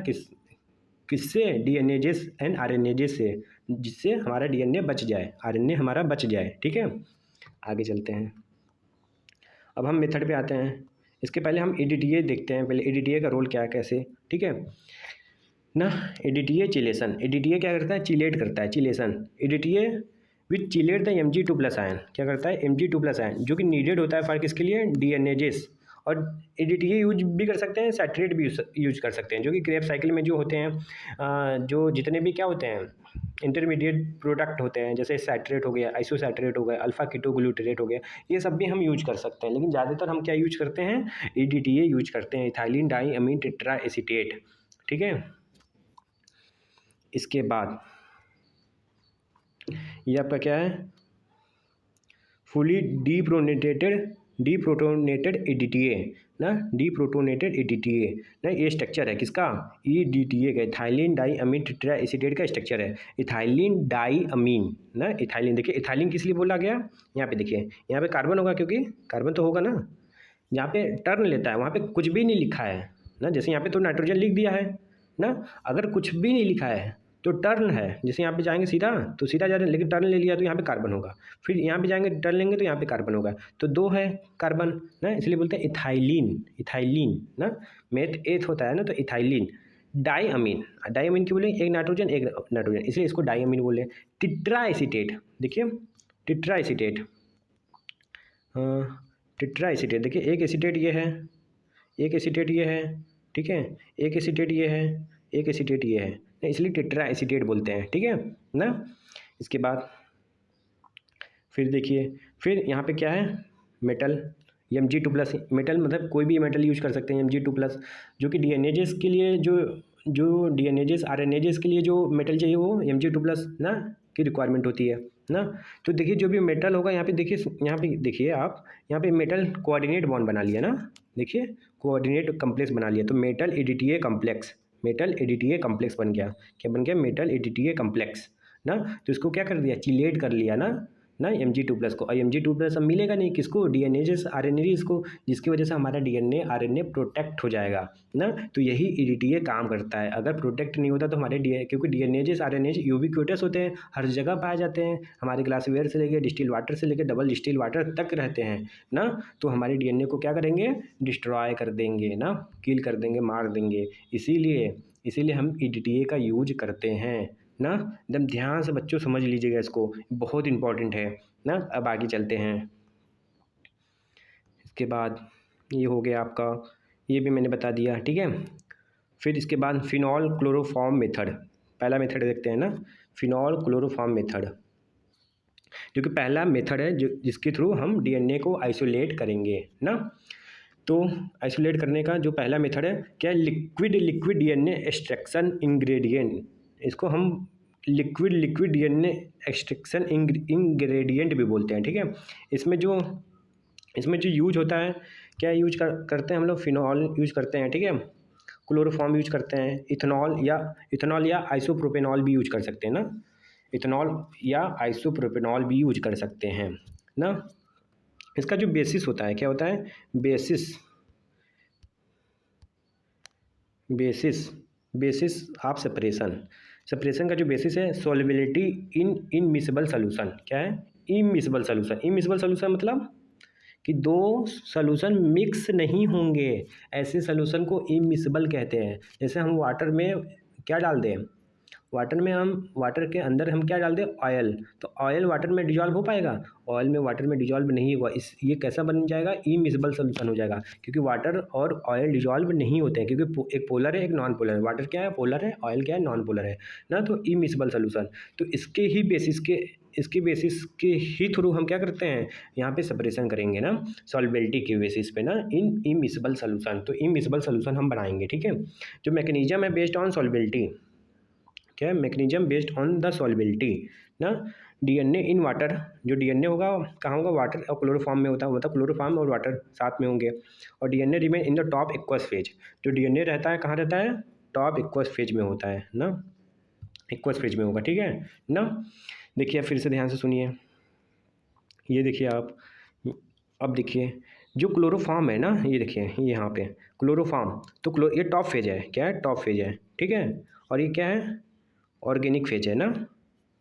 किससे, डीएनएजेस एंड आरएनएजेस से, जिससे हमारा डीएनए बच जाए, आरएनए हमारा बच जाए। ठीक है, आगे चलते हैं। अब हम मेथड पे आते हैं। इसके पहले हम ईडीटीए देखते हैं, पहले ईडीटीए का रोल क्या है, कैसे। ठीक है ना, ईडीटीए चिलेशन, ईडीटीए क्या करता है, चिलेट करता है, chelation. EDTA with chelate the Mg2+ ion, क्या करता है, Mg2+ आयन, जो कि नीडेड होता है फॉर किसके लिए, डीएनएजेस। और ईडीटीए यूज भी कर सकते हैं, सैचुरेट भी यूज कर सकते हैं, जो कि क्रेब्स साइकिल में जो होते हैं, जो जितने भी क्या होते हैं, इंटरमीडिएट प्रोडक्ट होते हैं, जैसे सैचुरेट हो गया, आइसोसैचुरेट हो गया, अल्फा कीटोग्लूटरेट हो गया, ये सब भी हम यूज कर सकते हैं। लेकिन ज़्यादातर हम क्या यूज करते हैं, ईडीटीए यूज करते हैं, इथाइलिन डाइअमीन टेट्राएसीटेट। ठीक है, इसके बाद ये आपका क्या है, फुली डीप्रोटोनेटेड ईडीटीए ना, डीप्रोटोनेटेड ईडीटीए ना, ये स्ट्रक्चर है किसका, ईडीटीए का, इथाइलिन डाइअमीन टेट्राएसीटेट का स्ट्रक्चर है। इथाइलिन डाइअमीन ना, इथाइलिन, देखिए इथाइलिन किस लिए बोला गया, यहाँ पे देखिए, यहाँ पे कार्बन होगा, क्योंकि कार्बन तो होगा ना, यहाँ पे टर्न लेता है, वहाँ पे कुछ भी नहीं लिखा है ना, जैसे यहाँ पे तो नाइट्रोजन लिख दिया है ना, अगर कुछ भी नहीं लिखा है तो टर्न है, जैसे यहाँ पे जाएंगे सीधा तो सीधा जा रहे हैं, लेकिन टर्न ले लिया तो यहाँ पे कार्बन होगा, फिर यहाँ पे जाएंगे टर्न लेंगे तो यहाँ पे कार्बन होगा, तो 2 है कार्बन ना, इसलिए बोलते हैं इथाइलिन ना, मेथ एथ होता है ना, तो इथाइलिन डाइअमीन की बोले, एक नाइट्रोजन, इसलिए इसको डाइअमीन बोले। टेट्राएसीटेट, देखिए टेट्राएसीटेट, देखिए एक एसीटेट ये है, एक एसीटेट ये है, ठीक है, एक एसीटेट ये है, एक एसीटेट ये है, इसलिए टेट्राएसीटेट बोलते हैं। ठीक है ना, इसके बाद फिर देखिए, फिर यहाँ पे क्या है, मेटल Mg2+, मेटल मतलब कोई भी मेटल यूज कर सकते हैं, Mg2+, जो कि डीएनएजेस के लिए, जो डीएनएजेस आरएनएजेस के लिए जो मेटल चाहिए वो Mg2+ ना की रिक्वायरमेंट होती है ना। तो देखिए जो भी मेटल होगा, यहाँ पे देखिए आप, यहाँ पे मेटल कोऑर्डिनेट बॉन्ड बना लिया ना, देखिए कोऑर्डिनेट कम्प्लेक्स बना लिया, तो मेटल एडीटीए कम्प्लेक्स बन गया, क्या बन गया, मेटल एडीटीए कम्प्लेक्स ना। तो इसको क्या कर दिया, चिलेट कर लिया ना, ना Mg2+ को, और Mg2+ अब मिलेगा नहीं किसको, डीएनएजेस आरएनएजेस को, जिसकी वजह से हमारा डीएनए आरएनए प्रोटेक्ट हो जाएगा ना। तो यही ईडीटीए काम करता है। अगर प्रोटेक्ट नहीं होता तो हमारे क्योंकि डीएनएजेस आरएनएज यूबिक्विटस होते हैं, हर जगह पाए जाते हैं, हमारे ग्लासवेयर से लेकर डिस्टिल वाटर से लेकर डबल डिस्टिल वाटर तक रहते हैं ना। तो हमारे डीएनए को क्या करेंगे, डिस्ट्रॉय कर देंगे ना, किल कर देंगे, मार देंगे। इसीलिए हम ईडीटीए का यूज करते हैं ना। एकदम ध्यान से बच्चों समझ लीजिएगा इसको, बहुत इंपॉर्टेंट है ना। अब आगे चलते हैं। इसके बाद ये हो गया आपका, ये भी मैंने बता दिया, ठीक है। फिर इसके बाद फिनॉल क्लोरोफॉर्म मेथड, पहला मेथड देखते हैं ना, फिनॉल क्लोरोफॉर्म मेथड, जो कि पहला मेथड है जो जिसके थ्रू हम डीएनए को आइसोलेट करेंगे ना। तो आइसोलेट करने का जो पहला मेथड है क्या है, लिक्विड डीएनए एक्सट्रैक्शन इंग्रेडिएंट। इसको हम लिक्विड डीएनए एक्सट्रैक्शन इंग्रेडिएंट भी बोलते हैं, ठीक है। इसमें जो यूज होता है, क्या यूज करते हैं हम लोग, फिनॉल यूज करते हैं, ठीक है, क्लोरोफॉर्म यूज करते हैं, इथेनॉल या आइसोप्रोपेनॉल भी यूज कर सकते हैं ना, इथेनॉल या आइसोप्रोपेनॉल भी यूज कर सकते हैं ना। इसका जो बेसिस होता है, क्या होता है, बेसिस ऑफ सेपरेशन का जो बेसिस है, सॉल्युबिलिटी इन इमिसिबल सोल्यूशन। क्या है, इमिसिबल सोल्यूशन मतलब कि दो सोल्यूशन मिक्स नहीं होंगे, ऐसे सोल्यूशन को इमिसिबल कहते हैं। जैसे हम वाटर में क्या डाल दें, वाटर के अंदर हम क्या डाल दें, ऑयल, तो ऑयल वाटर में डिजॉल्व हो पाएगा, ऑयल में वाटर में डिजॉल्व नहीं हुआ, ये कैसा बन जाएगा, इमिसिबल सोल्यूशन हो जाएगा, क्योंकि वाटर और ऑयल डिजॉल्व नहीं होते हैं, क्योंकि एक पोलर है एक नॉन पोलर है, वाटर क्या है, पोलर है, ऑयल क्या है, नॉन पोलर है ना। तो इमिसिबल सोल्यूशन, तो इसके बेसिस के ही थ्रू हम क्या करते हैं, यहाँ पे सेपरेशन करेंगे ना, सॉल्युबिलिटी के बेसिस पे ना, इन इमिसिबल सोल्यूशन। तो इमिसिबल सोल्यूशन हम बनाएंगे, ठीक है। जो मैकेनिज्म है बेस्ड ऑन सॉल्युबिलिटी, क्या है, mechanism based on the solubility ना। डीएनए इन वाटर, जो डीएनए होगा कहाँ होगा, वाटर और क्लोरोफॉर्म में होता है, मतलब क्लोरोफॉर्म और वाटर साथ में होंगे। और DNA remain in the top aqueous phase, जो डीएनए रहता है कहाँ रहता है, टॉप एक्वस फेज में होता है ना, एक्वस फेज में होगा, ठीक है ना। देखिए फिर से ध्यान से सुनिए, ये देखिए आप, अब देखिए जो क्लोरोफॉर्म है ना, ये देखिए ये यहाँ पे क्लोरोफॉर्म, तो ये टॉप फेज है, क्या है, टॉप फेज है, ठीक है। और ये क्या है, ऑर्गेनिक फेज है ना,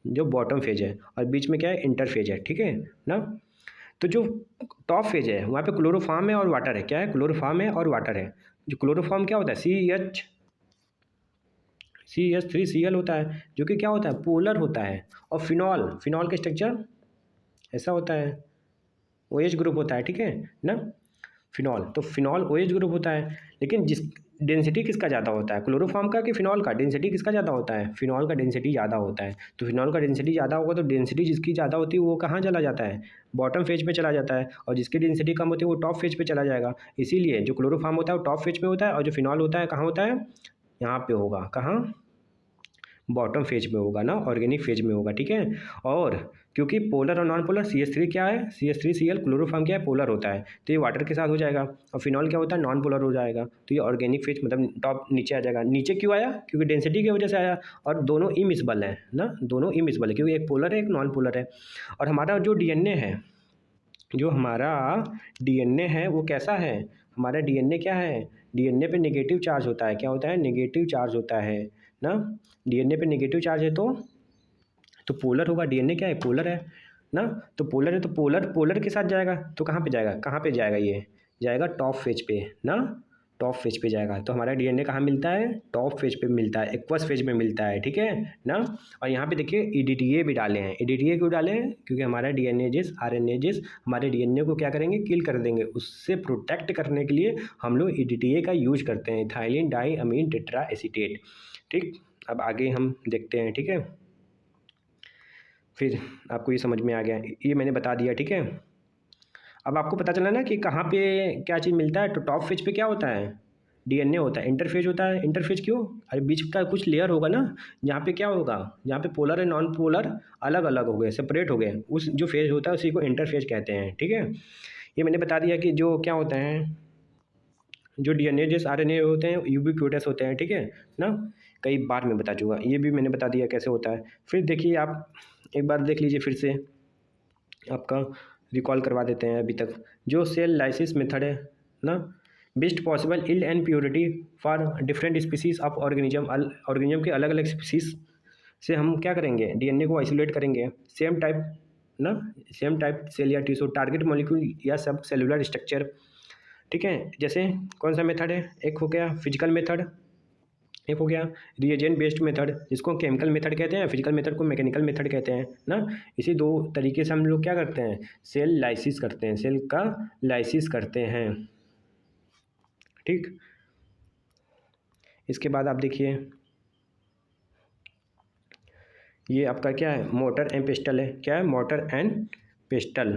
जो बॉटम फेज है, और बीच में क्या है, इंटरफेज है, ठीक है ना। तो जो टॉप फेज है वहाँ पे क्लोरोफॉर्म है और वाटर है, क्या है, क्लोरोफॉर्म है और वाटर है। जो क्लोरोफॉर्म क्या होता है, CH3Cl होता है, जो कि क्या होता है, पोलर होता है। और फिनॉल का स्ट्रक्चर ऐसा होता है, OH ग्रुप होता है, ठीक है ना। तो फिनॉल OH ग्रुप होता है, लेकिन जिस डेंसिटी किसका ज़्यादा होता है, क्लोरोफॉर्म का कि फिनॉल का, डेंसिटी किसका ज़्यादा होता है, फिनॉल का डेंसिटी ज़्यादा होता है। तो फिनॉल का डेंसिटी ज़्यादा होगा, तो डेंसिटी जिसकी ज़्यादा होती है वो कहाँ चला जाता है, बॉटम फेज पे चला जाता है, और जिसकी डेंसिटी कम होती है वो टॉप फेज पे चला जाएगा। इसीलिए जो क्लोरोफॉर्म होता है वो टॉप फेज पे होता है, और जो फिनॉल होता है कहाँ होता है, यहाँ पे होगा, कहाँ, बॉटम फेज में होगा ना, ऑर्गेनिक फेज में होगा, ठीक है। और क्योंकि पोलर और नॉन पोलर, CH3 क्या है, CH3Cl क्लोरोफॉर्म क्या है, पोलर होता है, तो ये वाटर के साथ हो जाएगा। और फिनॉल क्या होता है, नॉन पोलर हो जाएगा, तो ये ऑर्गेनिक फेज मतलब टॉप नीचे आ जाएगा। नीचे क्यों आया, क्योंकि डेंसिटी की वजह से आया, और दोनों इमिसिबल है ना, दोनों इमिसिबल है, क्योंकि एक पोलर है एक नॉन पोलर है। और हमारा जो डीएनए है वो कैसा है, हमारा डीएनए क्या है, डीएनए पे नेगेटिव चार्ज होता है, क्या होता है, नेगेटिव चार्ज होता है ना। डीएनए पे नेगेटिव चार्ज है तो पोलर होगा, डीएनए क्या है, पोलर है ना। तो पोलर है तो पोलर के साथ जाएगा, तो कहाँ पे जाएगा, ये जाएगा टॉप फेज पे ना, टॉप फेज पे जाएगा। तो हमारा डीएनए कहाँ मिलता है, टॉप फेज पे मिलता है, एक्वस फेज में मिलता है, ठीक है ना। और यहाँ पे देखिए ईडीटीए भी डाले हैं, ईडीटीए क्यों डाले हैं, क्योंकि हमारा डीएनएजेस आरएनएजेस हमारे डीएनए को क्या करेंगे, किल कर देंगे। उससे प्रोटेक्ट करने के लिए हम लोग ईडीटीए का यूज करते हैं, इथाइलिन डाई अमीन टेट्रा एसीटेट, ठीक। अब आगे हम देखते हैं, ठीक है। फिर आपको ये समझ में आ गया, ये मैंने बता दिया, ठीक है। अब आपको पता चला ना कि कहाँ पे क्या चीज़ मिलता है। तो टॉप फेज पे क्या होता है, डीएनए होता है। इंटरफेज होता है, इंटरफेज क्यों, अरे बीच का कुछ लेयर होगा ना, जहाँ पे क्या होगा, जहाँ पे पोलर है नॉन पोलर अलग अलग हो गए, सेपरेट हो गए, उस जो फेज होता है उसी को इंटरफेज कहते हैं, ठीक है। ये मैंने बता दिया कि जो क्या होते हैं, जो डीएनए जैसे आरएनए होते हैं यूबिक्विटस होते हैं, ठीक है ना। कई बार मैं बता चुका, ये भी मैंने बता दिया कैसे होता है। फिर देखिए आप एक बार देख लीजिए फिर से, आपका रिकॉल करवा देते हैं अभी तक। जो सेल लाइसिस मेथड है ना, best possible yield and purity for different species of organism के अलग अलग स्पीसीज से हम क्या करेंगे, डीएनए को आइसोलेट करेंगे। सेम टाइप ना, सेम टाइप सेल या टिश्यू, टारगेट मॉलिक्यूल या सब सेलुलर स्ट्रक्चर। ठीक है, जैसे कौन सा मेथड है, एक हो गया फिजिकल मेथड, एक हो गया रिएजेंट बेस्ड मेथड जिसको केमिकल मेथड कहते हैं, फिजिकल मेथड को मैकेनिकल मेथड कहते हैं ना। इसी दो तरीके से हम लोग क्या करते हैं, सेल लाइसिस करते हैं, सेल का लाइसिस करते हैं। ठीक, इसके बाद आप देखिए ये आपका क्या है, मोटर एंड पेस्टल है। क्या है, मोटर एंड पेस्टल।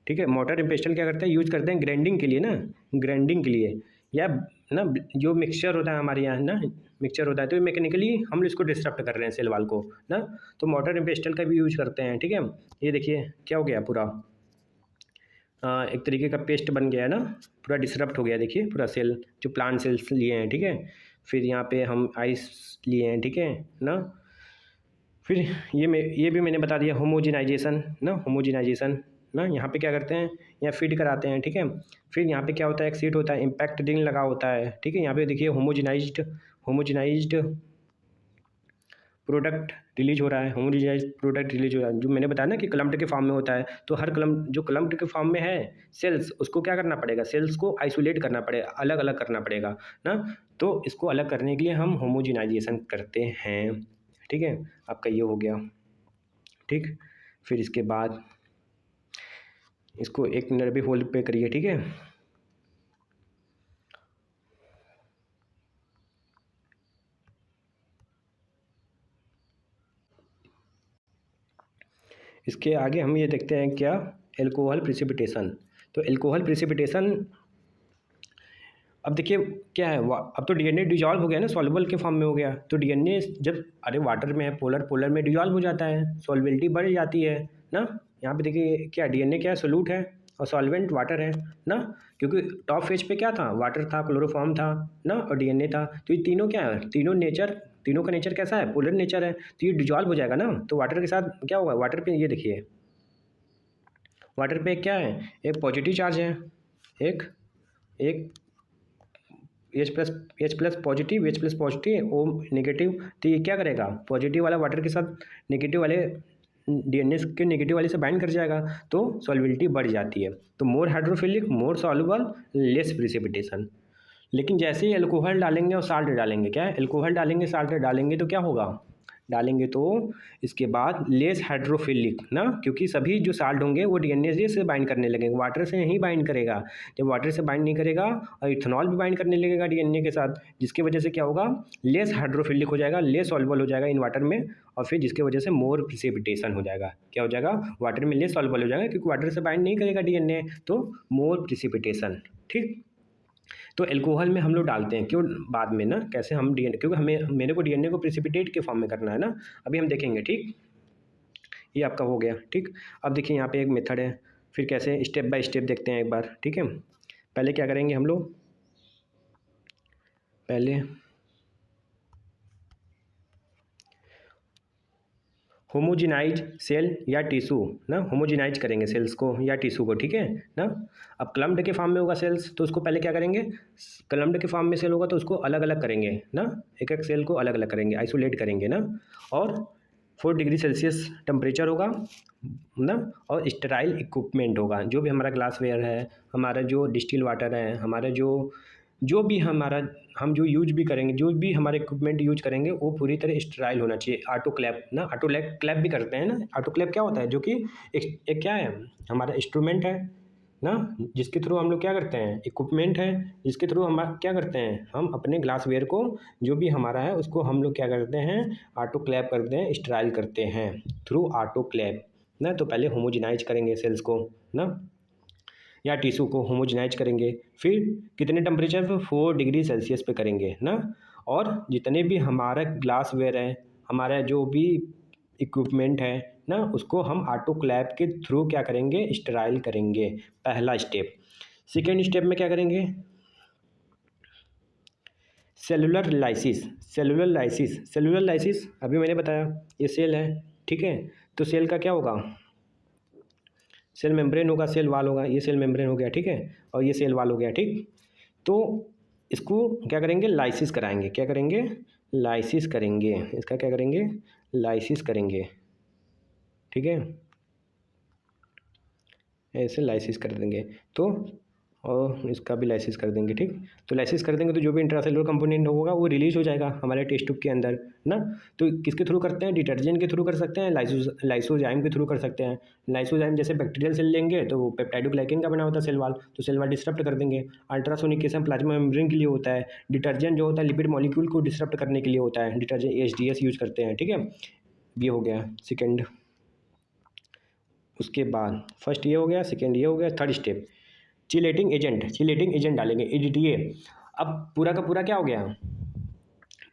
ठीक है, मोटर एंड पेस्टल क्या करते हैं, यूज करते हैं ग्राइंडिंग के लिए ना, ग्राइंडिंग के लिए, या ना जो मिक्सचर होता है हमारे यहाँ ना, मिक्सचर होता है तो मैकेनिकली हम इसको डिस्टर्ब कर रहे हैं सेल वाल को ना, तो मोटर एंड पेस्टल का भी यूज करते हैं। ठीक है, ये देखिए क्या हो गया पूरा एक तरीके का पेस्ट बन गया है ना, पूरा डिसरप्ट हो गया। देखिए पूरा सेल, जो प्लांट सेल्स लिए हैं, ठीक है, फिर यहाँ पे हम आइस लिए हैं, ठीक है ना। फिर ये भी मैंने बता दिया, होमोजिनाइजेशन ना, होमोजिनाइजेशन ना, यहाँ पे क्या करते हैं, यहाँ फीड कराते हैं। ठीक है, फिर यहाँ पे क्या होता है, एक सीट होता है, इम्पैक्ट रिंग लगा होता है। ठीक है, यहाँ पे देखिए होमोजिनाइज्ड प्रोडक्ट रिलीज हो रहा है, होमोजिनाइज प्रोडक्ट रिलीज हो रहा है, जो मैंने बताया ना कि क्लम्प्ड के फॉर्म में होता है। तो हर जो क्लम्प्ड के फॉर्म में है सेल्स, उसको क्या करना पड़ेगा, सेल्स को आइसोलेट करना पड़ेगा, अलग अलग करना पड़ेगा ना। तो इसको अलग करने के लिए हम होमोजिनाइजेशन करते हैं। ठीक है, आपका ये हो गया। ठीक, फिर इसके बाद इसको एक मिनट भी होल्ड पे करिए। ठीक है, इसके आगे हम ये देखते हैं क्या, एल्कोहल प्रिसिपिटेशन। तो एल्कोहल प्रिसिपिटेशन, अब देखिए क्या है, अब तो डीएनए डिजॉल्व हो गया ना, सॉल्युबल के फॉर्म में हो गया। तो डीएनए जब अरे वाटर में है, पोलर में डिजॉल्व हो जाता है, सॉल्बिलिटी बढ़ जाती है ना। यहाँ पे देखिए क्या, डीएनए क्या है, सोल्यूट है और सॉल्वेंट वाटर है ना, क्योंकि टॉप फेज पे क्या था, वाटर था, क्लोरोफॉर्म था ना, और डीएनए था। तो ये तीनों क्या है, तीनों का नेचर कैसा है, पोलर नेचर है। तो ये डिजॉल्व हो जाएगा ना, तो वाटर के साथ क्या होगा, वाटर पे ये देखिए, वाटर पे क्या है, एक पॉजिटिव चार्ज है, एक एक H plus positive, O negative. तो ये क्या करेगा, पॉजिटिव वाला वाटर के साथ नेगेटिव वाले डीएनए के नेगेटिव वाले से बाइंड कर जाएगा, तो सॉल्युबिलिटी बढ़ जाती है। तो मोर हाइड्रोफिलिक, मोर सॉल्युबल, लेस प्रिसिपिटेशन। लेकिन जैसे ही अल्कोहल डालेंगे और साल्ट डालेंगे, क्या है, अल्कोहल डालेंगे साल्ट डालेंगे तो क्या होगा, डालेंगे तो इसके बाद लेस हाइड्रोफिलिक ना, क्योंकि सभी जो साल्ट होंगे वो डीएनए से बाइंड करने लगेंगे, वाटर से नहीं बाइंड करेगा। जब वाटर से बाइंड नहीं करेगा और इथेनॉल भी बाइंड करने लगेगा डीएनए के साथ, जिसकी वजह से क्या होगा, लेस हाइड्रोफिलिक हो जाएगा, लेस सॉल्युबल हो जाएगा इन वाटर में, और फिर जिसकी वजह से मोर प्रिसिपिटेशन हो जाएगा। क्या हो जाएगा, वाटर में लेस सॉल्युबल हो जाएगा, क्योंकि वाटर से बाइंड नहीं करेगा डीएनए, तो मोर प्रिसिपिटेशन। ठीक, तो एल्कोहल में हम लोग डालते हैं क्यों, बाद में ना, कैसे हम डीएनए, क्योंकि मेरे को डीएनए को प्रिसिपिटेट के फॉर्म में करना है ना, अभी हम देखेंगे। ठीक, ये आपका हो गया। ठीक, अब देखिए यहाँ पे एक मेथड है, फिर कैसे स्टेप बाय स्टेप देखते हैं एक बार। ठीक है, पहले क्या करेंगे हम लोग, पहले होमोजिनाइज सेल या टिश्यू ना, होमोजिनाइज करेंगे सेल्स को या टिश्यू को। ठीक है ना, अब क्लम्प्ड के फॉर्म में होगा सेल्स, तो उसको पहले क्या करेंगे, क्लम्प्ड के फॉर्म में सेल होगा तो उसको अलग अलग करेंगे ना, एक एक सेल को अलग अलग करेंगे, आइसोलेट करेंगे ना, और 4 डिग्री सेल्सियस टेम्परेचर होगा ना, और स्टेराइल इक्विपमेंट होगा, जो भी हमारा ग्लास वेयर है, हमारा जो डिस्टिल वाटर है, हमारा जो भी हमारा हम जो यूज भी करेंगे, जो भी हमारे इक्विपमेंट यूज करेंगे वो पूरी तरह स्टेराइल होना चाहिए। ऑटोक्लेव ना, ऑटोक्लेव भी करते हैं ना, ऑटोक्लेव क्या होता है, जो कि एक क्या है, हमारा इंस्ट्रूमेंट है ना, जिसके थ्रू हम लोग क्या करते हैं, इक्विपमेंट है जिसके थ्रू हम क्या करते हैं, हम अपने ग्लास वेयर को जो भी हमारा है उसको हम लोग क्या करते हैं, ऑटोक्लेव करते हैं, स्टेराइल करते हैं थ्रू ऑटोक्लेव ना। तो पहले होमोजिनाइज करेंगे सेल्स को ना, या टिश्यू को होमोजिनाइज करेंगे, फिर कितने टेम्परेचर पे, 4 डिग्री सेल्सियस पे करेंगे ना, और जितने भी हमारा ग्लास वेयर है, हमारा जो भी इक्विपमेंट है ना, उसको हम ऑटोक्लेव के थ्रू क्या करेंगे, स्टेराइल करेंगे, पहला स्टेप। सेकेंड स्टेप में क्या करेंगे, सेलुलर लाइसिस। सेलुलर लाइसिस अभी मैंने बताया, ये सेल है। ठीक है, तो सेल का क्या होगा, सेल मेम्ब्रेन होगा, सेल वाल होगा, ये सेल मेम्ब्रेन हो गया, ठीक है, और ये सेल वाल हो गया, ठीक। तो इसको क्या करेंगे, लाइसिस कराएंगे, क्या करेंगे, लाइसिस करेंगे, इसका क्या करेंगे, लाइसिस करेंगे, ठीक है, ऐसे लाइसिस कर देंगे। तो और इसका भी लाइसिस कर देंगे, ठीक। तो लाइसिस कर देंगे तो जो भी इंट्रासेलुलर कंपोनेंट होगा वो रिलीज हो जाएगा हमारे टेस्ट ट्यूब के अंदर ना। तो किसके थ्रू करते हैं, डिटर्जेंट के थ्रू कर सकते हैं, लाइसोजाइम के थ्रू कर सकते हैं। लाइसोजाइम जैसे बैक्टीरियल सेल लेंगे तो वो पेप्टाइडोग्लाइकेन का बना होता है सेल वाल, तो सेल वाल डिस्टर्ब कर देंगे। अल्ट्रासोनिकेशन प्लाज्मा मेम्ब्रेन के लिए होता है। डिटर्जेंट जो होता है लिपिड मॉलिक्यूल को डिस्टर्ब करने के लिए होता है, डिटर्जेंट HDS यूज करते हैं, ठीक है। ये हो गया सेकेंड। उसके बाद फर्स्ट ये हो गया, सेकेंड ये हो गया, थर्ड स्टेप चिलेटिंग एजेंट डालेंगे, EDTA। अब पूरा का पूरा क्या हो गया,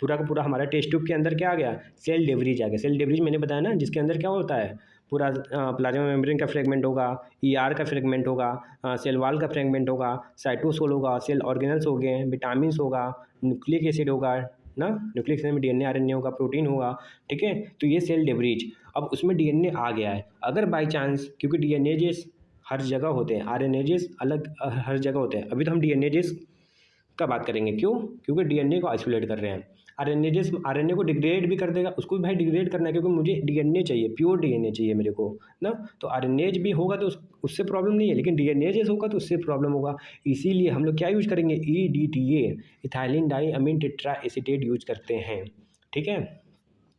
पूरा का पूरा हमारा टेस्ट ट्यूब के अंदर क्या आ गया, सेल डेवरीज आ गया। सेल डेवरीज मैंने बताया ना, जिसके अंदर क्या होता है, पूरा प्लाज्मा मेम्ब्रेन का फ्रेगमेंट होगा, ER का फ्रेगमेंट होगा, सेल वाल का फ्रेगमेंट होगा, साइटोसोल होगा, सेल ऑर्गेनल्स हो गए, विटामिन होगा, न्यूक्लिक एसिड होगा ना, न्यूक्लिक एसिड में DNA RNA होगा, प्रोटीन होगा, ठीक है। तो ये सेल डेवरीज, अब उसमें DNA आ गया है। अगर बाई चांस, क्योंकि DNAs हर जगह होते हैं, RNAs अलग हर जगह होते हैं, अभी तो हम DNAs का बात करेंगे, क्यों, क्योंकि DNA को आइसोलेट कर रहे हैं। RNA को डिग्रेड भी कर देगा, उसको भी भाई डिग्रेड करना है, क्योंकि मुझे DNA चाहिए, प्योर DNA चाहिए मेरे को ना। तो RNAs भी होगा तो उससे प्रॉब्लम नहीं है, लेकिन DNAs होगा तो उससे प्रॉब्लम होगा। इसीलिए हम लोग क्या यूज करेंगे, EDTA, इथाइलिन डाई अमीन टेट्रा एसीटेट यूज करते हैं, ठीक है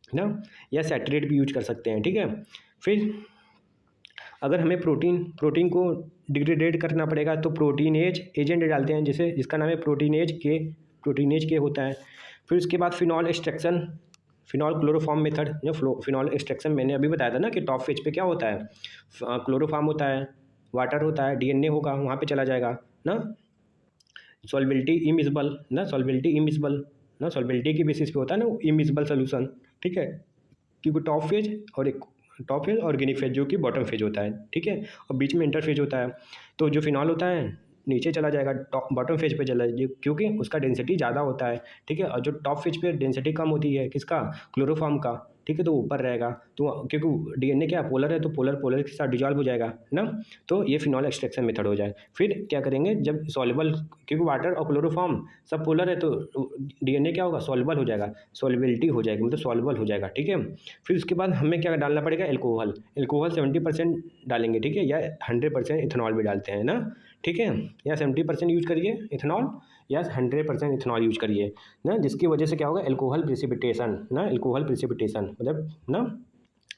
ना, या सैचुरेट भी यूज कर सकते हैं, ठीक है। फिर अगर हमें प्रोटीन को डिग्रेडेट करना पड़ेगा तो प्रोटीनेज एजेंट डालते हैं, जैसे जिसका नाम है प्रोटीनेज के होता है। फिर उसके बाद phenol extraction, phenol chloroform method, जो फिनॉल एक्सट्रैक्शन मैंने अभी बताया था ना कि टॉप फेज पे क्या होता है, क्लोरोफॉर्म होता है, वाटर होता है, DNA होगा, वहाँ पे चला जाएगा ना। सॉल्बिलिटी इमिसिबल ना, सॉल्बिलिटी की बेसिस पे होता है ना इमिसिबल सोल्यूशन, ठीक है। क्योंकि टॉप फेज और गिनी फेज जो कि बॉटम फेज होता है, ठीक है, और बीच में इंटरफेज होता है। तो जो फिनॉल होता है नीचे चला जाएगा, टॉप बॉटम फेज पे चला जाएगा, क्योंकि उसका डेंसिटी ज़्यादा होता है, ठीक है। और जो टॉप फेज पे डेंसिटी कम होती है किसका, क्लोरोफॉर्म का, ठीक है, तो ऊपर रहेगा। तो क्योंकि DNA क्या पोलर है, तो पोलर के साथ डिजॉल्व हो जाएगा ना। तो ये फिनॉल एक्सट्रैक्शन मेथड हो जाए। फिर क्या करेंगे, जब सॉल्युबल, क्योंकि वाटर और क्लोरोफॉर्म सब पोलर है, तो DNA क्या होगा, सॉल्युबल हो जाएगा, सॉल्युबिलिटी हो जाएगी, मतलब सॉल्युबल हो जाएगा, ठीक है। फिर उसके बाद हमें क्या डालना पड़ेगा, एल्कोहल 70% डालेंगे, ठीक है, या 100% इथेनॉल भी डालते हैं ना, ठीक है, या 70% यूज करिए इथेनॉल, या 100% इथेनॉल यूज करिए ना, जिसकी वजह से क्या होगा, एल्कोहल प्रेसिपिटेशन ना, एल्कोहल प्रेसिपिटेशन मतलब ना,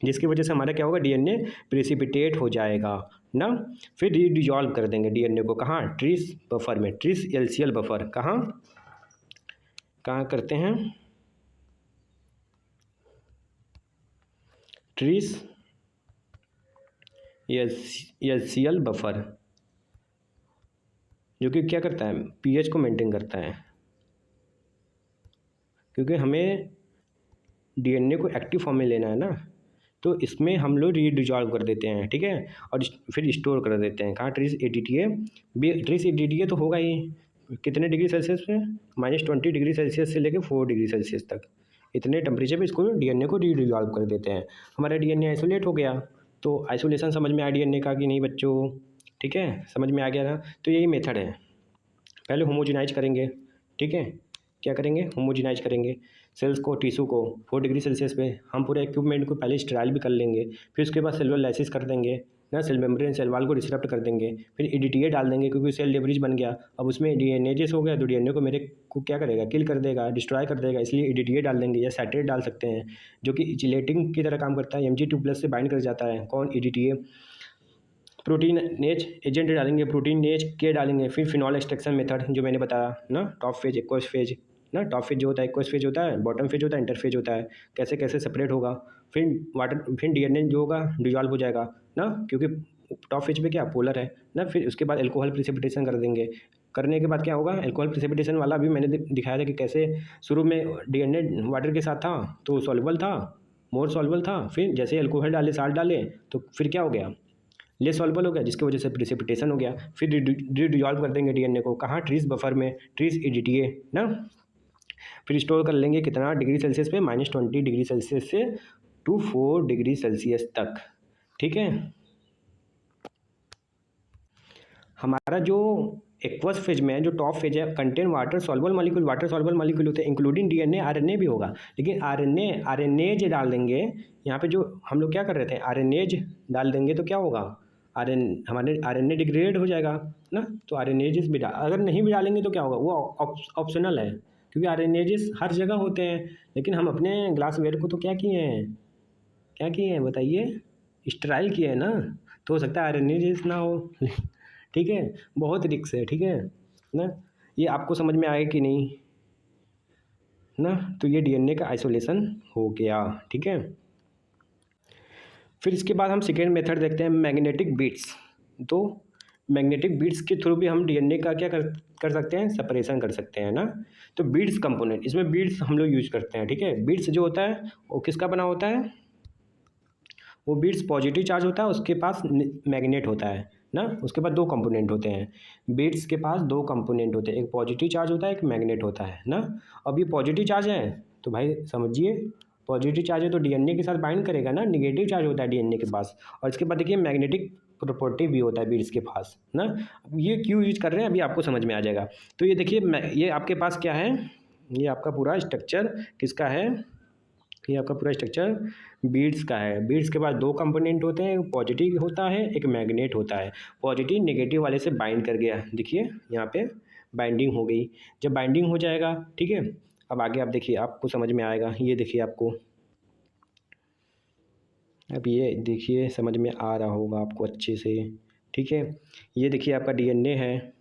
जिसकी वजह से हमारा क्या होगा, DNA प्रेसिपिटेट हो जाएगा ना। फिर डिजॉल्व कर देंगे DNA को, कहाँ, ट्रिस बफर में, ट्रिस LCL बफर, कहाँ कहाँ करते हैं, ट्रिस LCL बफर, जो कि क्या करता है, pH को मेंटेन करता है, क्योंकि हमें DNA को एक्टिव फॉर्म में लेना है ना। तो इसमें हम लोग डिजॉल्व कर देते हैं, ठीक है, और फिर स्टोर कर देते हैं, कहाँ, ट्रिस EDTA तो होगा ही कितने डिग्री सेल्सियस पे, -20 डिग्री सेल्सियस से लेकर 4 डिग्री सेल्सियस तक, इतने टेम्परेचर पे इसको DNA को डिजॉल्व कर देते हैं। हमारा DNA आइसोलेट हो गया। तो आइसोलेशन समझ में आया DNA का कि नहीं बच्चों, ठीक है, समझ में आ गया ना। तो यही मेथड है, पहले होमोजेनाइज करेंगे, ठीक है, क्या करेंगे, होमोजेनाइज करेंगे सेल्स को, टिश्यू को 4 डिग्री सेल्सियस पे। हम पूरे इक्विपमेंट को पहले स्टेराइल भी कर लेंगे, फिर उसके बाद सेलुलर लाइसिस कर देंगे ना, सेल मेम्ब्रेन सेल वाल को डिसरप्ट कर देंगे, फिर EDTA डाल देंगे, क्योंकि सेल डेब्रिज बन गया। अब उसमें DNAs हो गया, तो DNA को मेरे को क्या करेगा, किल कर देगा, डिस्ट्रॉय कर देगा, इसलिए EDTA डाल देंगे, या सैचुरेट डाल सकते हैं, जो कि चिलेटिंग की तरह काम करता है, Mg2+ से बाइंड कर जाता है, कौन, EDTA। प्रोटीनेज एजेंट डालेंगे, प्रोटीनेज के डालेंगे। फिर फिनॉल एक्सट्रैक्शन मेथड जो मैंने बताया ना, टॉप फेज, एक्वस फेज ना, टॉप फेज जो होता है, एक्वस फेज होता है, बॉटम फेज होता है, इंटरफेज होता है, कैसे कैसे सेपरेट होगा। फिर DNA जो होगा डिजॉल्व हो जाएगा ना, क्योंकि टॉप फेज पे क्या पोलर है ना। फिर उसके बाद एल्कोहल प्रेसिपिटेशन कर देंगे, करने के बाद क्या होगा, एल्कोहल प्रेसिपिटेशन वाला भी मैंने दिखाया था कि कैसे शुरू में DNA वाटर के साथ था तो सॉल्युबल था, मोर सॉल्युबल था, फिर जैसे एल्कोहल डाले, साल्ट डाले, तो फिर क्या हो गया, ले सॉल्युबल हो गया, जिसकी वजह से प्रेसिपिटेशन हो गया। फिर डिजॉल्व कर देंगे DNA को, कहाँ, ट्रिस बफर में, ट्रिस EDTA ना। फिर स्टोर कर लेंगे कितना डिग्री सेल्सियस पे, -20 डिग्री सेल्सियस से 4 डिग्री सेल्सियस तक, ठीक है। हमारा जो एक्वस फेज में है, जो टॉप फेज है, कंटेन वाटर सॉल्युबल मॉलिक्यूल होते हैं, इंक्लूडिंग डीएनए, आरएनए भी होगा। लेकिन आरएनएज डाल देंगे यहाँ पे, जो हम लोग क्या कर रहे थे, आरएनएज डाल देंगे तो क्या होगा, हमारे आरएनए डिग्रेड हो जाएगा ना। तो आरएनएज भी अगर नहीं भी डालेंगे तो क्या होगा, वो ऑप्शनल है, क्योंकि आरएनएज हर जगह होते हैं। लेकिन हम अपने ग्लासवेयर को तो क्या किए हैं बताइए, स्टेराइल किए हैं ना। तो हो सकता है आरएनएज ना हो ठीक है, बहुत रिक्स है, ठीक है ना। ये आपको समझ में आएगा कि नहीं ना। तो ये डीएनए का आइसोलेशन हो गया, ठीक है। फिर इसके बाद हम सेकेंड मेथड देखते हैं, मैग्नेटिक बीट्स। तो मैग्नेटिक बीट्स के थ्रू भी हम डीएनए का क्या कर सकते हैं, सेपरेशन कर सकते हैं ना। तो बीट्स कंपोनेंट, इसमें बीट्स हम लोग यूज करते हैं, ठीक है। बीट्स जो होता है वो किसका बना होता है, वो बीट्स पॉजिटिव चार्ज होता है, उसके पास मैग्नेट होता है ना। उसके पास दो कंपोनेंट होते हैं, बीट्स के पास दो कंपोनेंट होते हैं, एक पॉजिटिव चार्ज होता है, एक मैग्नेट होता है ना। अब ये पॉजिटिव चार्ज है तो भाई समझिए, पॉजिटिव चार्ज है तो डीएनए के साथ बाइंड करेगा ना, निगेटिव चार्ज होता है डीएनए के पास। और इसके बाद देखिए मैग्नेटिक प्रॉपर्टी भी होता है बीट्स के पास ना। अब ये क्यों यूज कर रहे हैं अभी आपको समझ में आ जाएगा। तो ये देखिए, ये आपके पास क्या है, ये आपका पूरा स्ट्रक्चर किसका है, ये आपका पूरा स्ट्रक्चर बीड्स का है। बीड्स के पास दो कंपोनेंट होते हैं, एक पॉजिटिव होता है, एक मैग्नेट होता है। पॉजिटिव नेगेटिव वाले से बाइंड कर गया, देखिए यहाँ पे बाइंडिंग हो गई। जब बाइंडिंग हो जाएगा, ठीक है, अब आगे आप देखिए, आपको समझ में आएगा। ये देखिए आपको, अब ये देखिए समझ में आ रहा होगा आपको अच्छे से, ठीक है। ये देखिए आपका डीएनए है,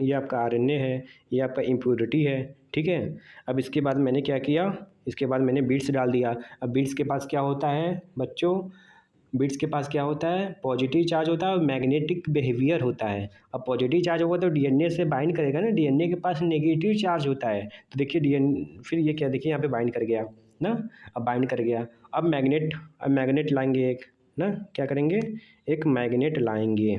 ये आपका आरएनए है, ये आपका इम्प्योरिटी है, ठीक है। अब इसके बाद मैंने क्या किया, इसके बाद मैंने बीट्स डाल दिया। अब बीट्स के पास क्या होता है बच्चों, बीट्स के पास क्या होता है, पॉजिटिव चार्ज होता है और मैग्नेटिक बिहेवियर होता है। अब पॉजिटिव चार्ज होगा तो डीएनए से बाइंड करेगा ना, डीएनए के पास नेगेटिव चार्ज होता है। तो देखिए फिर ये क्या, देखिए यहाँ पे बाइंड कर गया ना। अब बाइंड कर गया, अब मैग्नेट लाएंगे एक ना, क्या करेंगे, एक मैग्नेट लाएंगे,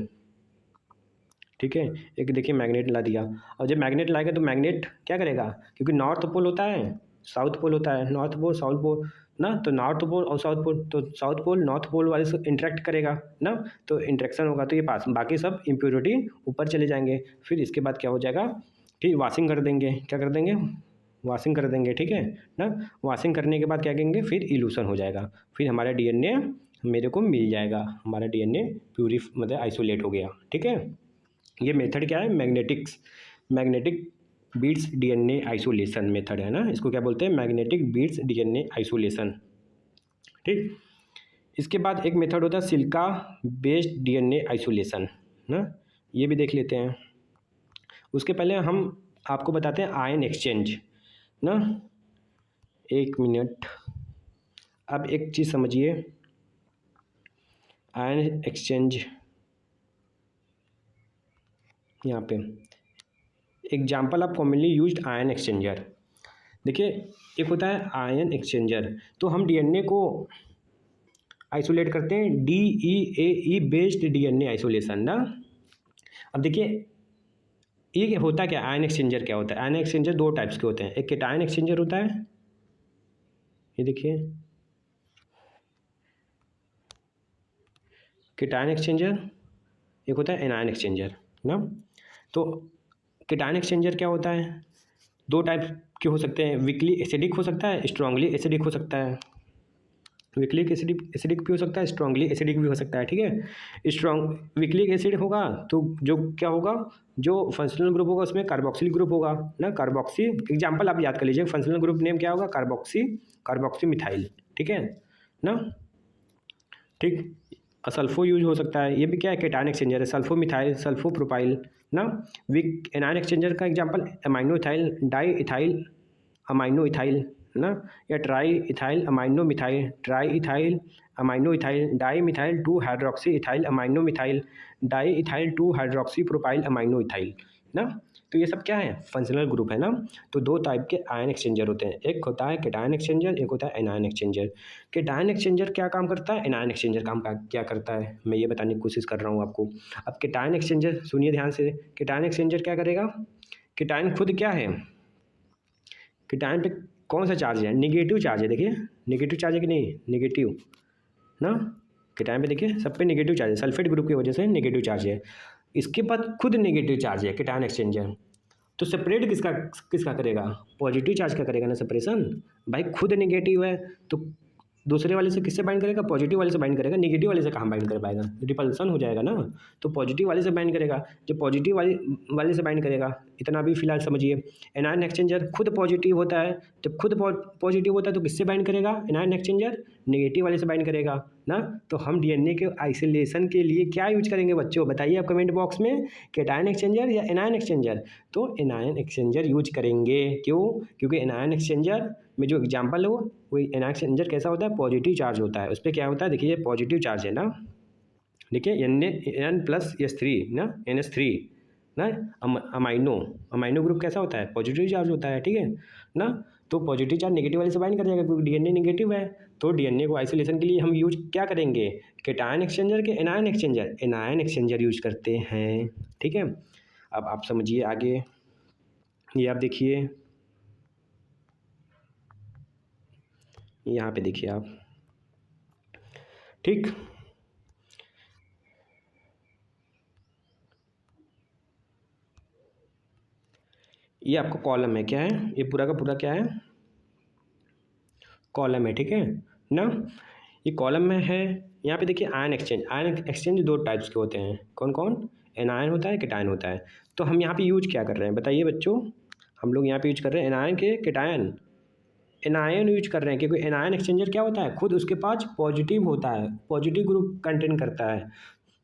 ठीक है। एक देखिए मैग्नेट ला दिया। और जब मैग्नेट लाएगा तो मैग्नेट क्या करेगा, क्योंकि नॉर्थ पोल होता है, साउथ पोल होता है, नॉर्थ पोल साउथ पोल ना। तो नॉर्थ पोल और साउथ पोल, तो साउथ पोल नॉर्थ पोल वाले से इंटरेक्ट करेगा ना। तो इंटरेक्शन होगा तो ये पास, बाकी सब इम्प्योरिटी ऊपर चले जाएंगे। फिर इसके बाद क्या हो जाएगा, ठीक, वॉशिंग कर देंगे, क्या कर देंगे, वॉशिंग कर देंगे, ठीक है ना। वॉशिंग करने के बाद क्या करेंगे, फिर इल्यूशन हो जाएगा, फिर हमारा डीएनए मेरे को मिल जाएगा, हमारा डीएनए मतलब आइसोलेट हो गया, ठीक है। ये मेथड क्या है, magnetic beads DNA isolation method है ना। इसको क्या बोलते हैं, मैग्नेटिक बीट्स डीएनए आइसोलेशन, ठीक। इसके बाद एक मेथड होता है सिलिका बेस्ड डीएनए आइसोलेशन ना, ये भी देख लेते हैं। उसके पहले हम आपको बताते हैं आयन एक्सचेंज ना। एक मिनट, अब एक चीज़ समझिए, आयन एक्सचेंज, यहाँ पे example of commonly used ion exchanger. देखिए एक होता है आयन एक्सचेंजर, तो हम डीएनए को आइसोलेट करते हैं, DEAE बेस्ड डीएनए आइसोलेशन ना। अब देखिए ये होता क्या, आयन एक्सचेंजर क्या होता है, आयन एक्सचेंजर दो टाइप्स के होते हैं, एक कैटायन एक्सचेंजर होता है, ये देखिए कैटायन एक्सचेंजर, एक होता है एनायन एक्सचेंजर ना। तो कैटायन एक्सचेंजर क्या होता है, दो टाइप के हो सकते हैं, वीकली एसिडिक हो सकता है, स्ट्रांगली एसिडिक हो सकता है। वीकली एसिडिक भी हो सकता है, स्ट्रांगली एसिडिक भी हो सकता है, ठीक है। वीकली एसिड होगा तो जो क्या होगा, जो फंक्शनल ग्रुप होगा उसमें कार्बोक्सिल ग्रुप होगा ना। कार्बोक्सी एग्जाम्पल आप याद कर लीजिए, फंक्शनल ग्रुप नेम क्या होगा, कार्बोक्सी मिथाइल, ठीक है ना, ठीक। सल्फो यूज हो सकता है, ये भी क्या है, कैटायन एक्सचेंजर है, सल्फो मिथाइल, सल्फो प्रोपाइल ना। वीक एनायन एक्सचेंजर का example amino ethyl, di ethyl amino ethyl ना, या try ethyl amino methyl, try ethyl amino ethyl, di methyl 2 hydroxy ethyl amino methyl, di ethyl 2 hydroxy propyl amino ethyl ना। तो ये सब क्या है, फंक्शनल ग्रुप है ना। तो दो टाइप के आयन एक्सचेंजर होते हैं, एक होता है कैटायन एक्सचेंजर, एक होता है एनायन एक्सचेंजर। कैटायन एक्सचेंजर क्या काम करता है, एनायन एक्सचेंजर काम क्या करता है, मैं ये बताने की कोशिश कर रहा हूँ आपको। अब कैटायन एक्सचेंजर सुनिए ध्यान से, कैटायन एक्सचेंजर क्या करेगा, कैटायन खुद क्या है, कैटायन पे कौन सा चार्ज है, निगेटिव चार्ज है, देखिए निगेटिव चार्ज है कि नहीं, निगेटिव ना। कैटायन पे देखिए सब पे निगेटिव चार्ज है, सल्फेट ग्रुप की वजह से निगेटिव चार्ज है। इसके पास खुद नेगेटिव चार्ज है कैटायन एक्सचेंजर, तो सेपरेट किसका किसका करेगा, पॉजिटिव चार्ज का करेगा ना सेपरेशन। भाई खुद नेगेटिव है तो दूसरे वाले से किससे बाइंड करेगा, पॉजिटिव वाले से बाइंड करेगा, नेगेटिव वाले से कहाँ बाइंड कर पाएगा, रिपल्सन हो जाएगा ना। तो पॉजिटिव वाले से बाइंड करेगा, जो पॉजिटिव वाले से बाइंड करेगा, इतना भी फिलहाल समझिए। एनायन एक्सचेंजर खुद पॉजिटिव होता है, जब खुद पॉजिटिव होता है तो किससे बाइंड करेगा, एनायन एक्सचेंजर नेगेटिव वाले से बाइंड करेगा ना। तो हम डीएनए के आइसोलेशन के लिए क्या यूज करेंगे बच्चों, बताइए आप कमेंट बॉक्स में, कैटायन एक्सचेंजर या एनायन एक्सचेंजर। तो एनायन एक्सचेंजर यूज करेंगे, क्यों, क्योंकि एनायन एक्सचेंजर में जो एग्जाम्पल हो वो एनायन एक्सचेंजर कैसा होता है, पॉजिटिव चार्ज होता है, उस पर क्या होता है, देखिए पॉजिटिव चार्ज है ना, देखिए Na+H3 ना, NH3 ना, अमाइनो ग्रुप कैसा होता है, पॉजिटिव चार्ज होता है, ठीक है ना। तो पॉजिटिव चार्ज नेगेटिव वाले से बाइंड कर जाएगा क्योंकि डीएनए नेगेटिव है। तो डीएनए को आइसोलेशन के लिए हम यूज क्या करेंगे, कैटायन एक्सचेंजर के एनायन एक्सचेंजर यूज करते हैं, ठीक है। अब आप समझिए आगे, ये आप देखिए, यहाँ पे देखिए आप, ठीक। ये आपका कॉलम है, क्या है ये, पूरा का पूरा क्या है, कॉलम है, ठीक है ना। ये कॉलम में है, यहाँ पे देखिए आयन एक्सचेंज दो टाइप्स के होते हैं, कौन कौन, एनायन होता है, कैटायन होता है। तो हम यहाँ पे यूज क्या कर रहे हैं बताइए बच्चों, हम लोग यहाँ पे यूज कर रहे हैं एनायन के कैटायन, एनायन यूज कर रहे हैं क्योंकि एनायन एक्सचेंजर क्या होता है, खुद उसके पास पॉजिटिव होता है, पॉजिटिव ग्रुप कंटेन करता है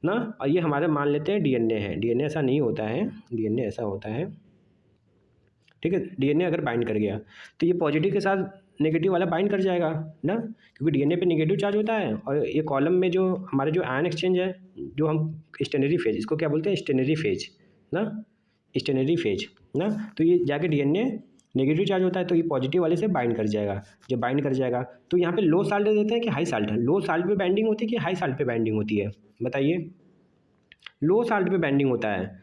ना। और ये हमारे मान लेते हैं डीएनए है, डीएनए ऐसा नहीं होता है, डीएनए ऐसा होता है, ठीक है। डीएनए अगर बाइंड कर गया तो ये पॉजिटिव के साथ नेगेटिव वाला बाइंड कर जाएगा ना, क्योंकि डीएनए पे नेगेटिव चार्ज होता है। और ये कॉलम में जो हमारे जो आयन एक्सचेंज है, जो हम स्टेनरी फेज, इसको क्या बोलते हैं, स्टेनरी फेज ना, स्टेनरी फेज ना। तो ये जाके डीएनए नेगेटिव चार्ज होता है तो ये पॉजिटिव वाले से बाइंड कर जाएगा, जब बाइंड कर जाएगा तो यहाँ पे लो साल्ट देते हैं कि हाई साल्ट है, लो साल्ट पे बाइंडिंग होती है कि हाई साल्ट पे बाइंडिंग होती है, बताइए। लो साल्ट पे बाइंडिंग होता है,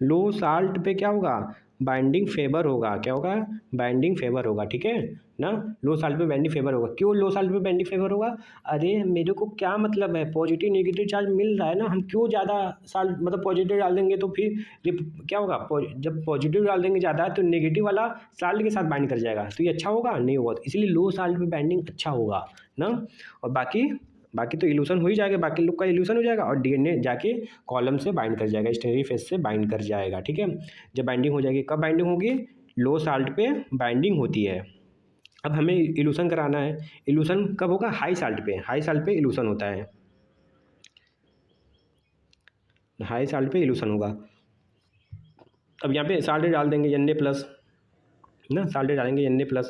लो साल्ट पे क्या होगा, बाइंडिंग फेवर होगा, क्या होगा, बाइंडिंग फेवर होगा, ठीक है ना। लो साल्ट पे बाइंडिंग फेवर होगा, क्यों लो साल्ट पे बाइंडिंग फेवर होगा, अरे मेरे को क्या मतलब है, पॉजिटिव नेगेटिव चार्ज मिल रहा है ना, हम क्यों ज़्यादा साल्ट मतलब पॉजिटिव डाल देंगे तो फिर क्या होगा, जब पॉजिटिव डाल देंगे ज़्यादा तो नेगेटिव वाला साल्ट के साथ बाइंड कर जाएगा, तो ये अच्छा होगा, नहीं होगा, इसलिए लो साल्ट पे बाइंडिंग अच्छा होगा ना। और बाकी तो इल्यूशन हो ही जाएगा, बाकी लोग का इल्यूशन हो जाएगा और डीएनए जाके कॉलम से बाइंड कर जाएगा, स्टेनरी फेज से बाइंड कर जाएगा, ठीक है। जब बाइंडिंग हो जाएगी, कब बाइंडिंग होगी, लो साल्ट पे बाइंडिंग होती है। अब हमें इल्यूशन कराना है, इल्यूशन कब होगा, हाई साल्ट पे इल्यूशन होता है, हाई साल्ट पे इल्यूशन होगा। अब यहाँ पे साल्ट डाल देंगे Na+ ना, साल्ट डालेंगे Na+,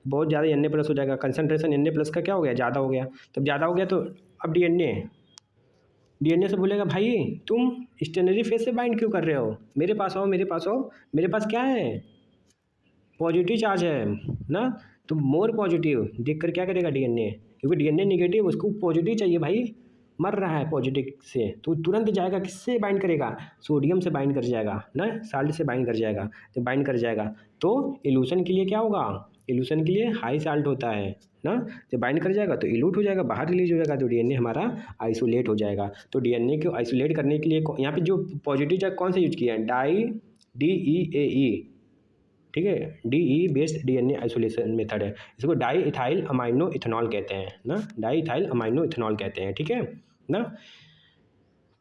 बहुत ज़्यादा Na+ हो जाएगा, कंसनट्रेशन Na+ का क्या हो गया, ज़्यादा हो गया, तब ज़्यादा हो गया तो अब डीएनए से बोलेगा भाई तुम स्टेनरी फेज से बाइंड क्यों कर रहे हो, मेरे पास आओ, मेरे पास क्या है, पॉजिटिव चार्ज है ना। तो मोर पॉजिटिव देख कर क्या करेगा डीएनए, क्योंकि डीएनए निगेटिव, उसको पॉजिटिव चाहिए भाई, मर रहा है पॉजिटिव से, तो तुरंत जाएगा किससे बाइंड करेगा, सोडियम से बाइंड कर जाएगा ना, साल्ट से बाइंड कर जाएगा। जब बाइंड कर जाएगा तो इल्यूशन के लिए क्या होगा, इल्यूशन के लिए हाई साल्ट होता है ना, जब बाइंड कर जाएगा तो इल्यूट हो जाएगा, बाहर रिलीज हो जाएगा, तो डीएनए हमारा आइसोलेट हो जाएगा। तो डीएनए को आइसोलेट करने के लिए यहाँ पे जो पॉजिटिव चार्ज कौन सा यूज किया है, DEAE, ठीक है, DE based DNA isolation method है, इसको डाई इथाइल अमाइनो इथेनॉल कहते हैं ना, डाई इथाइल अमाइनो इथेनॉल कहते हैं, ठीक है ना।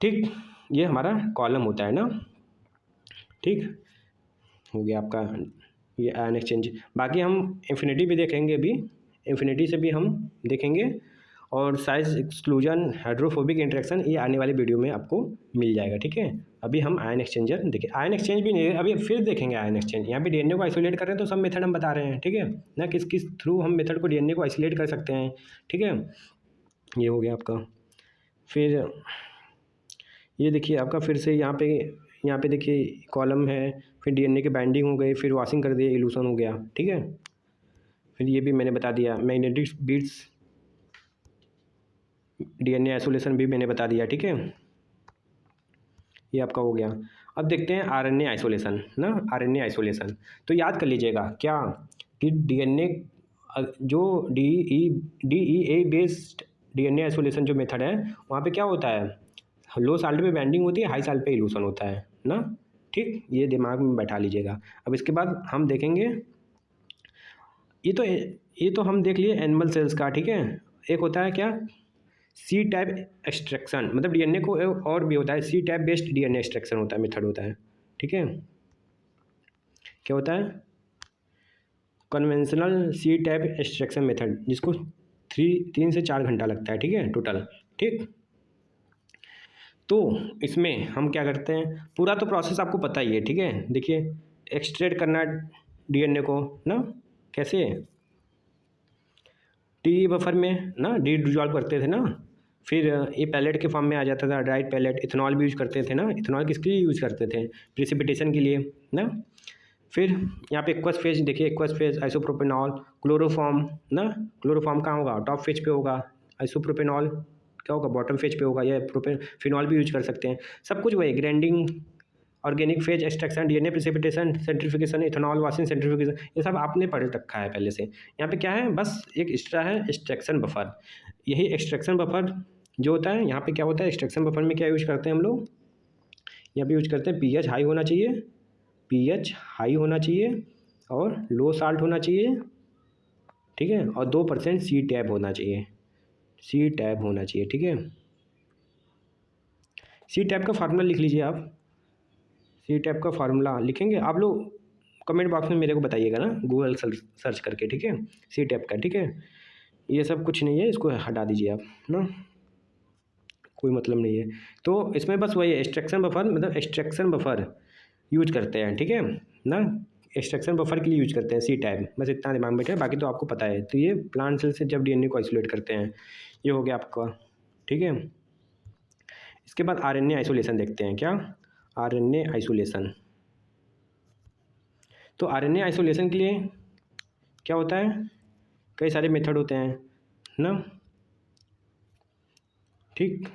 ठीक, ये हमारा कॉलम होता है ना, ठीक हो गया आपका ये आयन एक्सचेंज। बाकी हम इन्फिनिटी भी देखेंगे, अभी इन्फिनिटी से भी हम देखेंगे, और साइज एक्सक्लूजन, हाइड्रोफोबिक इंटरेक्शन, ये आने वाले वीडियो में आपको मिल जाएगा, ठीक है। अभी हम आयन एक्सचेंजर देखें, आयन एक्सचेंज भी नहीं, अभी फिर देखेंगे आयन एक्सचेंज। यहाँ पे डीएनए को आइसोलेट कर रहे हैं तो सब मेथड हम बता रहे हैं, ठीक है ना, किस किस थ्रू हम मेथड को डीएनए को आइसोलेट कर सकते हैं, ठीक है। ये हो गया आपका, फिर ये देखिए आपका फिर से यहाँ पे देखिए कॉलम है, फिर डीएनए के बाइंडिंग हो गए, फिर वॉशिंग कर दिए, इल्यूशन हो गया, ठीक है। फिर ये भी मैंने बता दिया, मैग्नेटिक बीट्स डीएनए आइसोलेशन भी मैंने बता दिया, ठीक है। ये आपका हो गया। अब देखते हैं आरएनए आइसोलेशन ना, आरएनए आइसोलेशन। तो याद कर लीजिएगा क्या, कि डीएनए जो डीईए बेस्ड डीएनए आइसोलेशन जो मेथड है, वहाँ पे क्या होता है, लो साल्ट पे बाइंडिंग होती है, हाई साल्ट पे इल्यूशन होता है ना। ठीक, ये दिमाग में बैठा लीजिएगा। अब इसके बाद हम देखेंगे, ये तो हम देख लिए एनिमल सेल्स का, ठीक है। एक होता है क्या, सी टाइप एक्सट्रैक्शन, मतलब डीएनए को और भी होता है, CTAB based DNA extraction होता है, मेथड होता है, ठीक है। क्या होता है, conventional CTAB extraction method, जिसको 3 से 4 घंटा लगता है, ठीक है, टोटल। ठीक, तो इसमें हम क्या करते हैं, पूरा तो प्रोसेस आपको पता ही है, ठीक है। देखिए, एक्सट्रैक्ट करना डीएनए को ना, कैसे, टी बफर में ना डी डिजॉल्व करते थे ना, फिर ये पैलेट के फॉर्म में आ जाता था, ड्राइड पैलेट। इथेनॉल भी यूज करते थे ना, इथेनॉल किसके लिए यूज करते थे, प्रिसिपिटेशन के लिए ना। फिर यहाँ पे एक्वस फेज देखिए, एक्वस फेज आइसोप्रोपेनॉल, क्लोरोफॉर्म ना, क्लोरोफॉर्म कहाँ होगा, टॉप फेज पे होगा। आइसोप्रोपेनॉल क्या होगा, बॉटम फेज पे होगा। या फिनॉल भी यूज कर सकते हैं, सब कुछ वही, grinding, organic phase extraction, DNA precipitation, centrification, ethanol washing, centrification, ये सब आपने पढ़ रखा है पहले से। यहाँ पे क्या है, बस एक एक्स्ट्रा है, एक्सट्रैक्शन बफर। यही एक्सट्रैक्शन बफर जो होता है, यहाँ पे क्या होता है, एक्सट्रैक्शन बफर में क्या यूज करते हैं हम लोग, यहाँ पे यूज करते हैं पीएच हाई होना चाहिए, पीएच हाई होना चाहिए और लो साल्ट होना चाहिए, ठीक है, और 2% सी टैब होना चाहिए, सी टैब होना चाहिए, ठीक है। सी टैब का फार्मूला लिख लीजिए आप, सी टैब का फार्मूला लिखेंगे आप लोग, कमेंट बॉक्स में मेरे को बताइएगा ना, गूगल सर्च करके, ठीक है, सी टैब का, ठीक है। ये सब कुछ नहीं है, इसको हटा दीजिए आप ना, कोई मतलब नहीं है। तो इसमें बस वही एक्सट्रैक्शन बफर, मतलब एक्सट्रैक्शन बफर यूज करते हैं, ठीक है ना, एक्सट्रैक्शन बफर के लिए यूज करते हैं सी टैब, बस इतना दिमाग में बैठे, बाकी तो आपको पता है। तो ये प्लांट सेल से जब डीएनए को आइसोलेट करते हैं, ये हो गया आपका, ठीक है। इसके बाद आरएनए आइसोलेशन देखते हैं, क्या, आरएनए आइसोलेशन। तो आरएनए आइसोलेशन के लिए क्या होता है, कई सारे मेथड होते हैं ना, ठीक।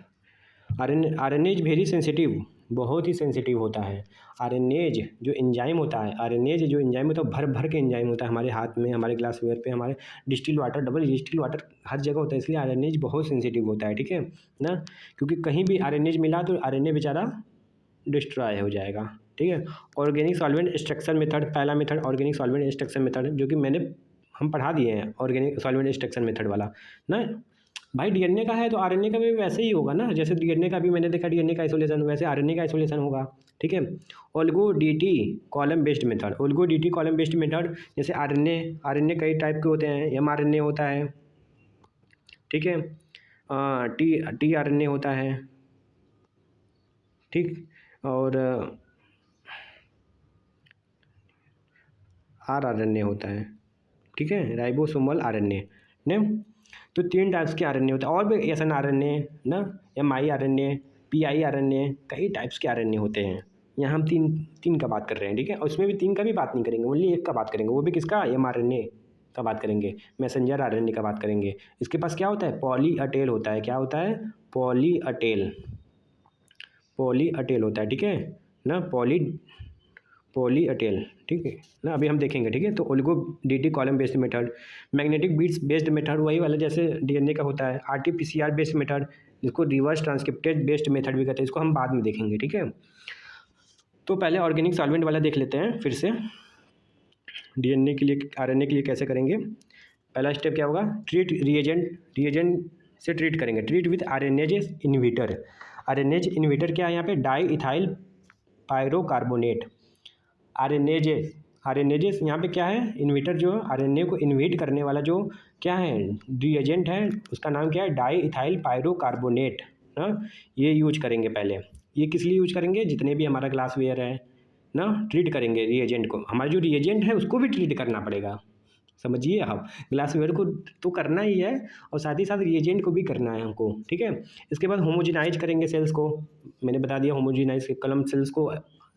आरएनए इज वेरी सेंसिटिव, बहुत ही सेंसिटिव होता है। आरएनएज जो एंजाइम होता है, आरएनएज जो एंजाइम होता है, भर भर के एंजाइम होता है, हमारे हाथ में, हमारे ग्लास वेयर पे, हमारे distil water, double distil water हर जगह होता है, इसलिए आरएनएज बहुत सेंसिटिव होता है, ठीक है ना। क्योंकि कहीं भी आरएनएज मिला तो आरएनए बेचारा डिस्ट्रॉय हो जाएगा, ठीक है। ऑर्गेनिक सॉल्वेंट एक्सट्रैक्शन मेथड, पहला method organic solvent extraction method, जो कि हम पढ़ा दिए हैं, ऑर्गेनिक सॉल्वेंट एक्सट्रैक्शन मेथड वाला ना। भाई डीएनए का है तो आरएनए का भी वैसे ही होगा ना, जैसे डीएनए का भी मैंने देखा, डीएनए का आइसोलेशन, वैसे आरएनए का आइसोलेशन होगा, ठीक है। Oligo dT column based method, oligo dT column based method, जैसे आरएनए कई टाइप के होते हैं, एमआरएनए होता है, ठीक है, टी आरएनए होता है, ठीक, और आरएनए होता है, ठीक है, राइबोसोमल आरएनए ने। तो 3 टाइप्स के आरएनए होते हैं, और भी एसएन आरएनए ना, एमआई आरएनए, पीआई आरएनए, कई टाइप्स के आरएनए होते हैं। यहाँ हम तीन का बात कर रहे हैं, ठीक है। और उसमें भी 3 का भी बात नहीं करेंगे, ओनली एक का बात करेंगे, वो भी किसका, एमआरएनए का बात करेंगे, मैसेंजर आरएनए का बात करेंगे। इसके पास क्या होता है, पॉली अटेल होता है, क्या होता है, पॉली अटेल होता है, ठीक है ना, पॉली अटेल, ठीक है ना, अभी हम देखेंगे, ठीक है। तो oligo dT column based method, magnetic beads based method, वही वाला जैसे डीएनए का होता है, आरटीपीसीआर बेस्ड मेथड, जिसको रिवर्स ट्रांसक्रिप्टेज बेस्ड मेथड भी कहते हैं, इसको हम बाद में देखेंगे, ठीक है। तो पहले ऑर्गेनिक सॉल्वेंट वाला देख लेते हैं फिर से, डीएनए के लिए, आरएनए के लिए कैसे करेंगे। पहला स्टेप क्या होगा, ट्रीट रिएजेंट से ट्रीट करेंगे, treat with RNase inhibitor. RNase inhibitor क्या है, यहाँ पे डाई इथाइल पायरोकार्बोनेट, आरएनएजेस यहाँ पे क्या है, इन्विटर, जो आरएनए को इन्विट करने वाला जो क्या है रिएजेंट है, उसका नाम क्या है, डाई इथाइल पायरोकार्बोनेट ना। ये यूज करेंगे पहले, ये किस लिए यूज करेंगे, जितने भी हमारा ग्लास वेयर है ना, ट्रीट करेंगे रिएजेंट को, हमारा जो रिएजेंट है उसको भी ट्रीट करना पड़ेगा, समझिए आप, ग्लास वेयर को तो करना ही है और साथ ही साथ रिएजेंट को भी करना है हमको, ठीक है। इसके बाद होमोजेनाइज करेंगे सेल्स को, मैंने बता दिया, होमोजेनाइज कलम सेल्स को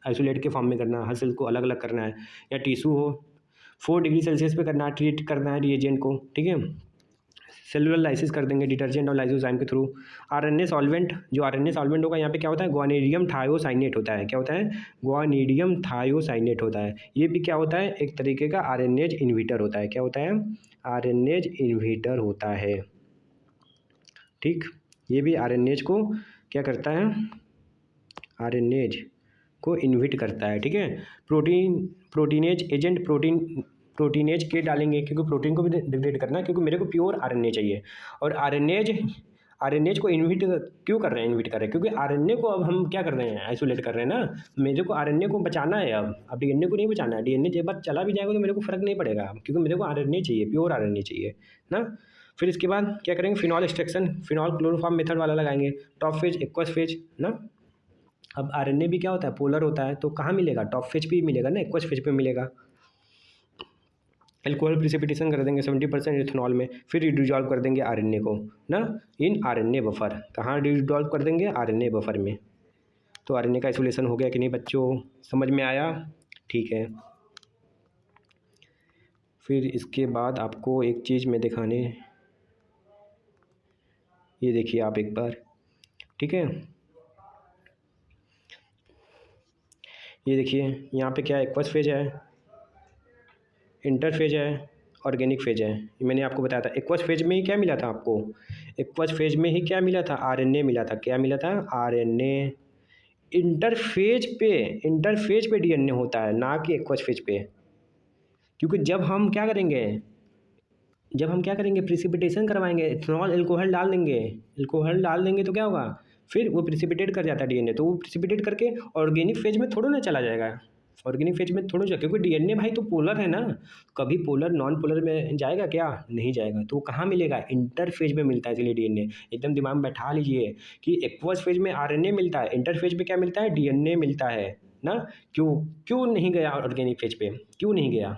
आइसोलेट के फॉर्म में करना है, हर सेल को अलग अलग करना है, या टिश्यू हो 4 डिग्री सेल्सियस पे करना है, ट्रीट करना है रिएजेंट को, ठीक है। सेलुलर लाइसिस कर देंगे डिटर्जेंट और लाइसोजाइम के थ्रू। आरएनए सॉल्वेंट, जो आरएनए सॉल्वेंट होगा यहाँ पे क्या होता है, ग्वानिडियम थायोसाइनेट होता है, क्या होता है, ग्वानिडियम थायोसाइनेट होता है। ये भी क्या होता है, एक तरीके का आरएनएज इन्हिबिटर होता है, क्या होता है, आरएनएज इन्हिबिटर होता है, ठीक। ये भी आरएनएज को क्या करता है, आरएनएज को इनहिबिट करता है, ठीक है। प्रोटीनेज एजेंट प्रोटीनेज के डालेंगे क्योंकि प्रोटीन को भी डिग्रेड करना है, क्योंकि मेरे को प्योर आरएनए चाहिए। और आरएनएज को इनहिबिट क्यों कर रहे हैं, इनहिबिट कर रहे हैं क्योंकि आरएनए को अब हम क्या कर रहे हैं, आइसोलेट कर रहे हैं ना। मेरे को आरएनए को बचाना है, अब डीएनए को नहीं बचाना है। डीएनए जब बार चला भी जाएगा तो मेरे को फर्क नहीं पड़ेगा, क्योंकि मेरे को आरएनए चाहिए, प्योर आरएनए चाहिए ना। फिर इसके बाद क्या करेंगे, phenol extraction, phenol chloroform method वाला लगाएंगे, टॉप फेज एक्वस फेज ना। अब आरएनए भी क्या होता है, पोलर होता है, तो कहाँ मिलेगा, टॉप फेज पे ही मिलेगा ना, एक्वस फेज पे मिलेगा। एल्कोहल प्रिसिपिटेशन कर देंगे 70% इथेनॉल में, फिर डिजॉल्व कर देंगे आरएनए को ना इन आरएनए बफर। कहाँ डिजॉल्व कर देंगे, आरएनए बफर में। तो आरएनए का आइसोलेशन हो गया कि नहीं बच्चों, समझ में आया, ठीक है। फिर इसके बाद आपको एक चीज़ मैं दिखाने, ये देखिए आप एक बार, ठीक है। ये देखिए यहाँ पे क्या एक्वस फेज है, इंटरफेज है, ऑर्गेनिक फेज है। ये मैंने आपको बताया था। एक्वस फेज में ही क्या मिला था आपको, एक्वस फेज में ही क्या मिला था, आरएनए मिला था। क्या मिला था, आरएनए। इंटरफेज पे डीएनए होता है, ना कि एक्वस फेज पे। क्योंकि जब हम क्या करेंगे प्रिसिपिटेशन करवाएंगे, इथेनॉल एल्कोहल डाल देंगे तो क्या होगा, फिर वो प्रिसिपिटेट कर जाता है डीएनए, तो वो प्रिसिपिटेट करके ऑर्गेनिक फेज में थोड़ा ना चला जाएगा, ऑर्गेनिक फेज में थोड़ा, क्योंकि डीएनए भाई तो पोलर है ना, कभी पोलर नॉन पोलर में जाएगा क्या, नहीं जाएगा। तो कहाँ मिलेगा, इंटरफेज में मिलता है। इसलिए डीएनए एकदम दिमाग में बैठा लीजिए कि एक्वस फेज में आरएनए मिलता है, इंटरफेज में क्या मिलता है, डीएनए मिलता है ना। क्यों क्यों नहीं गया ऑर्गेनिक फेज पे, क्यों नहीं गया,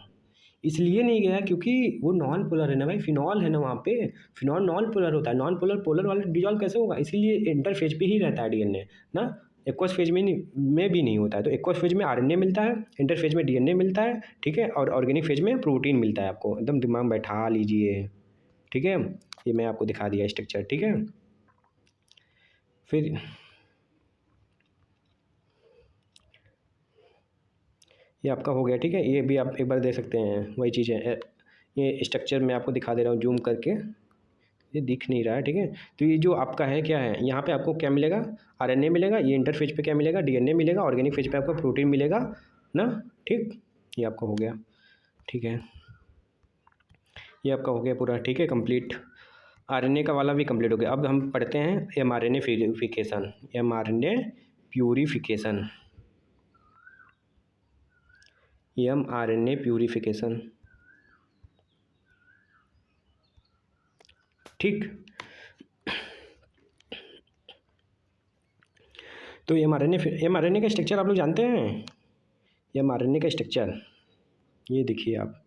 इसलिए नहीं गया क्योंकि वो नॉन पोलर है ना भाई, फिनॉल है ना वहाँ पे, फिनॉल नॉन पोलर होता है, नॉन पोलर पोलर वाला डिजॉल्व कैसे होगा, इसीलिए इंटरफेज पे ही रहता है डीएनए ना। एक्वस फेज में भी नहीं होता है। तो एक्वस फेज में आरएनए मिलता है, इंटरफेज में डीएनए मिलता है, ठीक है। और ऑर्गेनिक फेज में प्रोटीन मिलता है। आपको एकदम दिमाग बैठा लीजिए, ठीक है। ये मैं आपको दिखा दिया स्ट्रक्चर, ठीक है। फिर ये आपका हो गया, ठीक है। ये भी आप एक बार देख सकते हैं, वही चीज़ है। ये स्ट्रक्चर मैं आपको दिखा दे रहा हूँ जूम करके, ये दिख नहीं रहा है, ठीक है। तो ये जो आपका है क्या है, यहाँ पे आपको क्या मिलेगा, आरएनए मिलेगा, ये इंटरफेज पे क्या मिलेगा, डीएनए मिलेगा, ऑर्गेनिक फेज पे आपको प्रोटीन मिलेगा ना, ठीक। ये आपका हो गया, ठीक है। ये आपका हो गया पूरा, ठीक है, कंप्लीट। आरएनए का वाला भी कंप्लीट हो गया। अब हम पढ़ते हैं mRNA purification, mRNA purification, mRNA purification, ठीक। तो एमआरएनए का स्ट्रक्चर आप लोग जानते हैं, एमआरएनए का स्ट्रक्चर ये देखिए आप,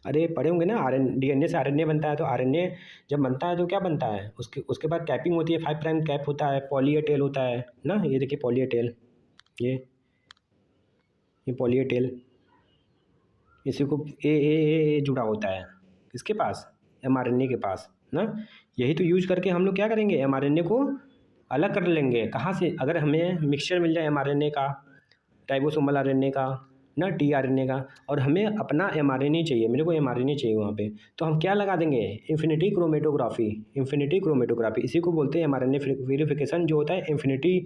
अरे पढ़े होंगे ना, डीएनए से आरएनए बनता है। तो आरएनए जब बनता है तो क्या बनता है, उसके बाद कैपिंग होती है, 5 प्राइम कैप होता है, पॉली ए टेल होता है ना। ये देखिए पॉली ए टेल, ये पॉली ए टेल, इसी को ए जुड़ा होता है किसके पास, एमआरएनए के पास ना। यही तो यूज करके हम लोग क्या करेंगे, एमआरएनए को अलग कर लेंगे। कहाँ से, अगर हमें मिक्सचर मिल जाए एमआरएनए का, राइबोसोमल आरएनए का ना, टीआरएनए का, और हमें अपना एमआरएनए चाहिए, मेरे को एमआरएनए चाहिए वहाँ पे, तो हम क्या लगा देंगे, इन्फिनिटी क्रोमेटोग्राफी, इसी को बोलते हैं एमआरएनए वेरिफिकेशन। जो होता है इन्फिनिटी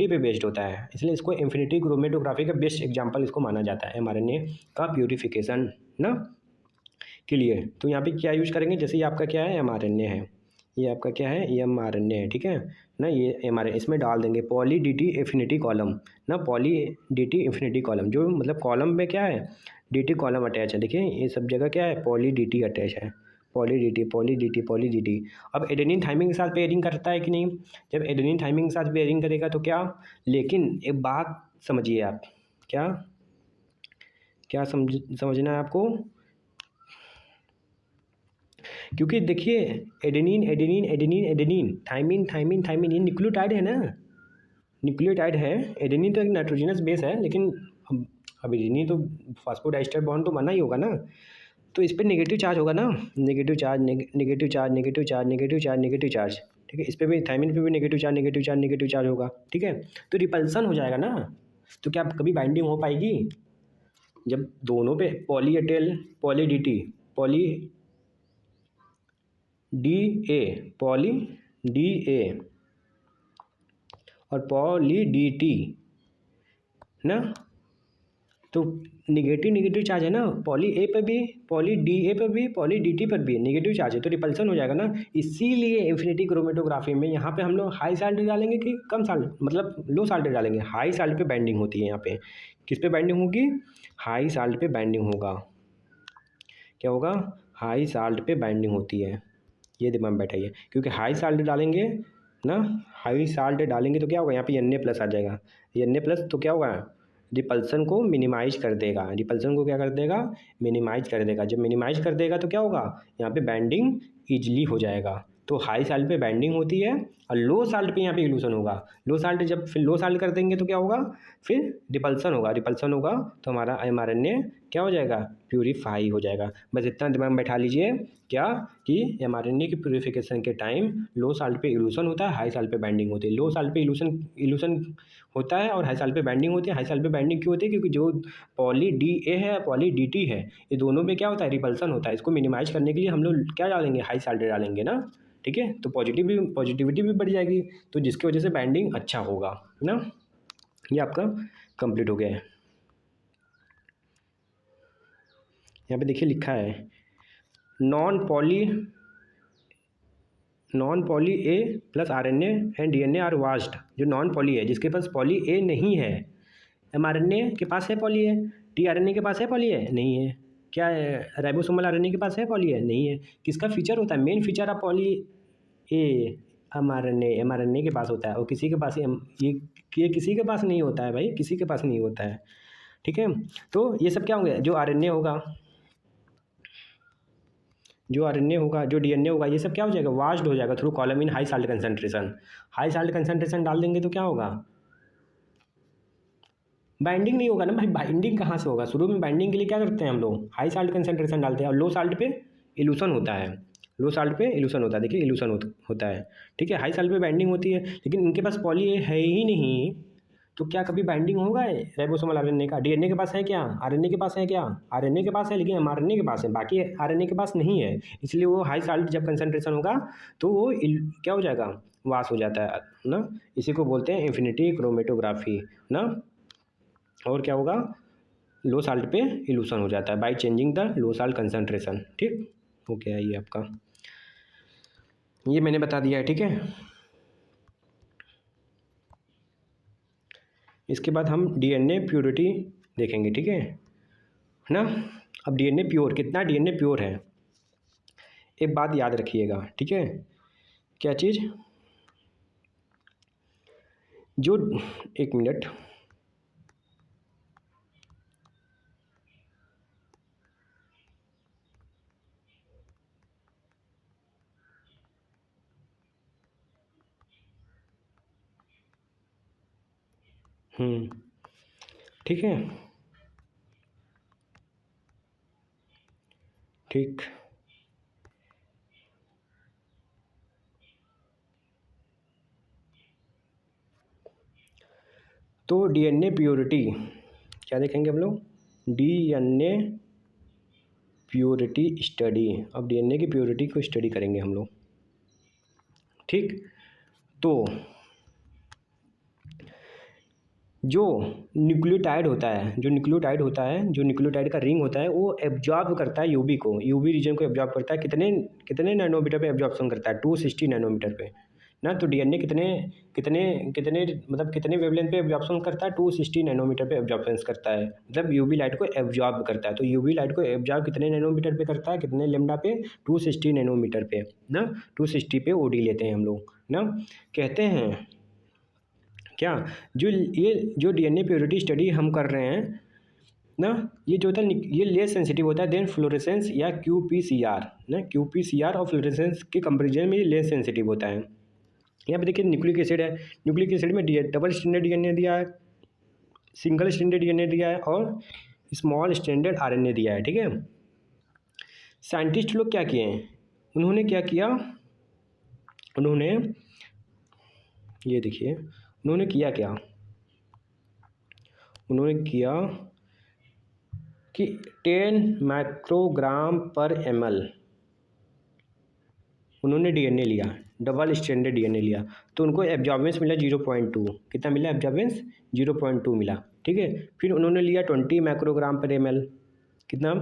पे बेस्ड होता है, इसलिए इसको इन्फिनिटी क्रोमेटोग्राफी का बेस्ट एग्जांपल इसको माना जाता है एमआरएनए का प्यूरिफिकेशन ना के लिए। तो यहाँ पे क्या यूज करेंगे, जैसे ये आपका क्या है, एमआरएनए है, ये आपका क्या है, एमआरएनए है, ठीक है ना। ये एमआरएनए इसमें डाल देंगे पॉली डी इन्फिनिटी कॉलम ना, पॉली डी इन्फिनिटी कॉलम, जो मतलब कॉलम में क्या है, डी कॉलम अटैच है। देखिए ये सब जगह क्या है, पॉली डी अटैच है, पॉली डी। अब एडेनिन थाइमिन के साथ पेयरिंग करता है कि नहीं, जब एडेनिन थाइमिन के साथ पेयरिंग करेगा तो क्या, लेकिन एक बात समझिए आप, क्या क्या समझना है आपको, क्योंकि देखिए एडेनिन थाइमिन ये न्यूक्लियोटाइड है ना, न्यूक्लियोटाइड है। एडेनिन तो एक नाइट्रोजनस बेस है, लेकिन अब एडेनिन तो फास्फोडाइस्टर बॉन्ड तो बना ही होगा ना, तो इस पर नेगेटिव चार्ज होगा ना, नेगेटिव चार्ज, ठीक है। इस पर भी, थाइमिन पे भी नेगेटिव चार्ज होगा, ठीक है। तो रिपल्सन हो जाएगा ना, तो क्या कभी बाइंडिंग हो पाएगी, जब दोनों पे poly Airtel poly D A, poly D A और पॉली डी टी ना, तो निगेटिव निगेटिव चार्ज है ना, पॉली ए पर भी, पॉली डी ए पर भी, पॉली डी टी पर भी निगेटिव चार्ज है, तो रिपल्सन हो जाएगा ना। इसीलिए इन्फिनिटी क्रोमेटोग्राफी में यहाँ पे हम लोग हाई साल्ट डालेंगे कि कम साल्ट, मतलब लो साल्ट डालेंगे। हाई साल्ट पे बाइंडिंग होती है यहाँ पे। किस पे बाइंडिंग होगी? हाई साल्ट पे बाइंडिंग होगा। क्या होगा? हाई साल्ट पे बाइंडिंग होती है, ये दिमाग में बैठाइए, क्योंकि हाई साल्ट डालेंगे ना, हाई साल्ट डालेंगे तो क्या होगा, यहाँ पे Na+ आ जाएगा। Na+ तो क्या होगा, रिपल्सन को मिनिमाइज कर देगा। रिपल्सन को क्या कर देगा? मिनिमाइज कर देगा। जब मिनिमाइज कर देगा तो क्या होगा, यहाँ पे बाइंडिंग ईजिली हो जाएगा। तो हाई साल्ट पे बाइंडिंग होती है और लो साल्ट पे यहाँ पे इल्यूशन होगा। लो साल्ट, जब फिर लो साल्ट कर देंगे तो क्या होगा, फिर रिपल्सन होगा। रिपल्सन होगा तो हमारा mRNA क्या हो जाएगा, प्यूरीफाई हो जाएगा। बस इतना दिमाग में बैठा लीजिए, क्या कि mRNA की प्यूरिफिकेशन के टाइम लो साल्ट पे इल्यूशन होता है, हाई साल्ट पे बाइंडिंग होती है। लो साल्ट पे इल्यूशन होता है और हाई साल्ट पे बाइंडिंग होती है। हाई साल्ट पे बाइंडिंग क्यों होती है? क्योंकि जो पॉली डी ए है, पॉली डी टी है, ये दोनों में क्या होता है, रिपल्सन होता है। इसको मिनिमाइज करने के लिए हम लोग क्या डालेंगे, हाई साल्ट डालेंगे ना, ठीक है। तो पॉजिटिविटी भी बढ़ जाएगी, तो जिसकी वजह से बाइंडिंग अच्छा होगा ना। ये आपका कंप्लीट हो गया है। यहाँ पे देखिए लिखा है non poly A plus RNA and DNA are washed. जो नॉन पॉली है, जिसके पास पॉली ए नहीं है, mRNA के पास है पॉली ए, tRNA के पास है पॉली ए, नहीं है। क्या है, राइबोसोमल RNA के पास है पॉली ए, नहीं है। किसका फीचर होता है, main feature of poly A mRNA के पास होता है, और किसी के पास ये किसी के पास नहीं होता है भाई, किसी के पास नहीं होता है, ठीक है। तो ये सब क्या होंगे, जो RNA होगा, जो RNA होगा, जो DNA होगा, ये सब क्या हो जाएगा, वाश्ड हो जाएगा through column in high salt concentration. High salt concentration डाल देंगे तो क्या होगा, बाइंडिंग नहीं होगा ना भाई। बाइंडिंग कहाँ से होगा, शुरू में बाइंडिंग के लिए क्या करते हैं हम लोग, हाई साल्ट कंसंट्रेशन डालते हैं, और लो साल्ट पे इल्यूशन होता है। लो साल्ट पे इल्यूशन होता है, देखिए इल्यूशन होता है, ठीक है। हाई साल्ट पे बाइंडिंग होती है, लेकिन इनके पास पॉली ए है ही नहीं, तो क्या कभी बाइंडिंग होगा राइबोसोमल RNA का? DNA के पास है क्या, RNA के पास है क्या? RNA के पास है, लेकिन mRNA के पास है, बाकी RNA के पास नहीं है। इसलिए वो हाई साल्ट जब कंसंट्रेशन होगा तो वो क्या हो जाएगा, वास हो जाता है ना। इसी को बोलते हैं इन्फिनिटी क्रोमेटोग्राफी ना। और क्या होगा, लो साल्ट पे इल्यूशन हो जाता है by changing the low salt concentration. ठीक हो गया ये आपका, ये मैंने बता दिया है, ठीक है। इसके बाद हम DNA प्योरिटी देखेंगे, ठीक है ना। अब DNA प्योर, कितना DNA प्योर है, एक बात याद रखिएगा, ठीक है। क्या चीज़, जो, एक मिनट, ठीक है, ठीक। तो DNA प्योरिटी क्या देखेंगे हम लोग, DNA प्योरिटी स्टडी। अब DNA की प्योरिटी को स्टडी करेंगे हम लोग, ठीक। तो जो न्यूक्लियोटाइड होता है, जो न्यूक्लियोटाइड का रिंग होता है, वो एब्जॉर्ब करता है यूवी को, यूवी रीजन को एब्जॉर्ब करता है। कितने कितने नैनोमीटर पे एब्जॉर्प्शन करता है, 260 नैनोमीटर पे ना। तो DNA कितने कितने कितने मतलब कितने वेवलेंथ पे एब्जॉर्प्शन करता है, 260 नैनोमीटर पे एब्जॉर्प्शन करता है, मतलब यूवी लाइट को एब्जॉर्ब करता है। तो यूवी लाइट को एब्जॉर्ब कितने नैनोमीटर पे करता है, कितने लेमडा पे, 260 नैनोमीटर पे ना। 260 पे OD लेते हैं हम लोग ना। कहते हैं क्या, जो DNA प्योरिटी स्टडी हम कर रहे हैं ना, ये जो होता है ये लेस सेंसिटिव होता है देन फ्लोरेसेंस या QPCR ना। QPCR और फ्लोरेसेंस के कंपेरिजन में ये लेस सेंसिटिव होता है। यहाँ पे देखिए न्यूक्लिक एसिड है, न्यूक्लिक एसिड में डबल स्ट्रैंडेड DNA दिया है, सिंगल स्ट्रैंडेड DNA दिया है, और स्मॉल स्ट्रैंडेड RNA दिया है, ठीक है। साइंटिस्ट लोग क्या किए हैं, उन्होंने क्या किया, उन्होंने ये देखिए उन्होंने किया क्या, उन्होंने किया कि 10 माइक्रोग्राम पर ml उन्होंने डीएनए लिया, डबल स्ट्रैंडेड डीएनए लिया, तो उनको एब्जॉर्बेंस मिला 0.2। कितना मिला एब्जॉर्बेंस? 0.2 मिला। ठीक है, फिर उन्होंने लिया 20 माइक्रोग्राम पर ml। कितना?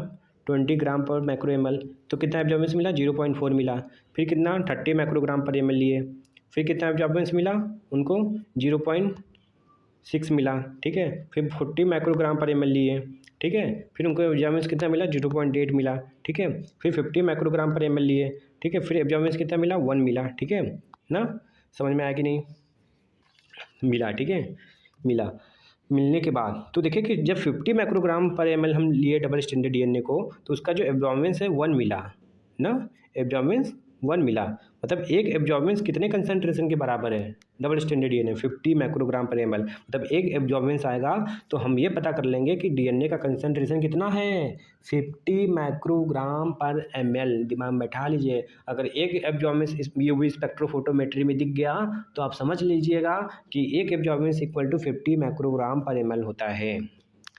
20 ग्राम पर माइक्रो ml, तो कितना एब्जॉर्बेंस मिला? 0.4 मिला। फिर कितना? 30 माइक्रोग्राम पर ml लिए, फिर कितना एब्जॉर्बेंस मिला उनको? 0.6 मिला। ठीक है, फिर 40 माइक्रोग्राम पर ml लिए। ठीक है, फिर उनको एब्जॉर्बेंस कितना मिला? 0.8 मिला। ठीक है, फिर 50 माइक्रोग्राम पर ml लिए। ठीक है, फिर एब्जॉर्बेंस कितना मिला? 1 मिला। ठीक है ना, समझ में आया कि नहीं? मिला। ठीक है, मिला। मिलने के बाद तो देखिए कि जब 50 माइक्रोग्राम पर ml हम लिए डबल स्टैंडर्ड डीएनए को, तो उसका जो एब्जॉर्बेंस है 1 मिला ना, एब्जॉर्बेंस 1 मिला। मतलब एक एब्जॉर्बेंस कितने कंसंट्रेशन के बराबर है? डबल स्टैंडर्ड डीएनए 50 माइक्रोग्राम पर ml, मतलब एक एब्जॉर्बेंस आएगा तो हम ये पता कर लेंगे कि डीएनए का कंसंट्रेशन कितना है? 50 माइक्रोग्राम पर ml। दिमाग में बैठा लीजिए, अगर एक एब्जॉर्बेंस इस यूवी स्पेक्ट्रोफोटोमेट्री में दिख गया तो आप समझ लीजिएगा कि एक एब्जॉर्बेंस इक्वल टू 50 माइक्रोग्राम पर ml होता है।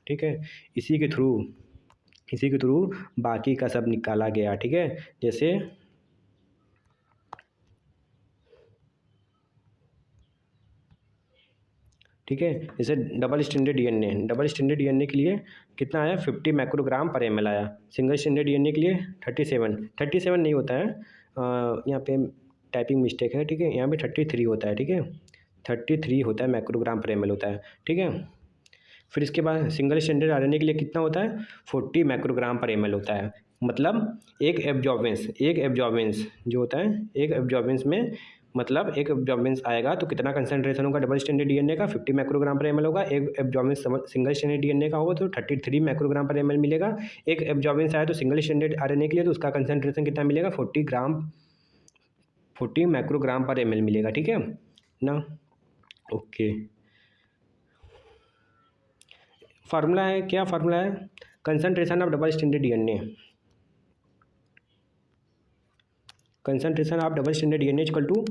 ठीक है, इसी के थ्रू बाकी का सब निकाला गया। ठीक है, जैसे ठीक है, जैसे डबल स्टैंडर्ड डीएनए के लिए कितना आया? 50 माइक्रोग्राम पर ml आया। सिंगल स्टैंडर्ड डीएनए के लिए 37 नहीं होता है, यहाँ पे टाइपिंग मिस्टेक है। ठीक है, यहाँ पे 33 होता है। ठीक है, 33 होता है माइक्रोग्राम पर ml होता है। ठीक है, फिर इसके बाद सिंगल स्टैंडर्ड आरएनए के लिए कितना होता है? 40 माइक्रोग्राम पर ml होता है। मतलब एक एब्जॉर्बेंस जो होता है, एक एब्जॉर्बेंस में मतलब एक एब्जॉर्बेंस आएगा तो कितना कंसंट्रेशन होगा डबल स्टैंडर्ड डीएनए का? 50 माइक्रोग्राम पर ml होगा। एक एब्जॉर्बेंस सिंगल स्टैंडर्ड डीएनए का होगा तो 33 माइक्रोग्राम पर ml मिलेगा। एक एब्जॉर्बेंस आया तो सिंगल स्टैंडर्ड आरएनए के लिए तो उसका कंसंट्रेशन कितना मिलेगा? 40 माइक्रोग्राम पर ml मिलेगा। ठीक है ना, ओके। फार्मूला है, क्या फार्मूला है? Concentration of double standard DNA, concentration of double standard DNA equal to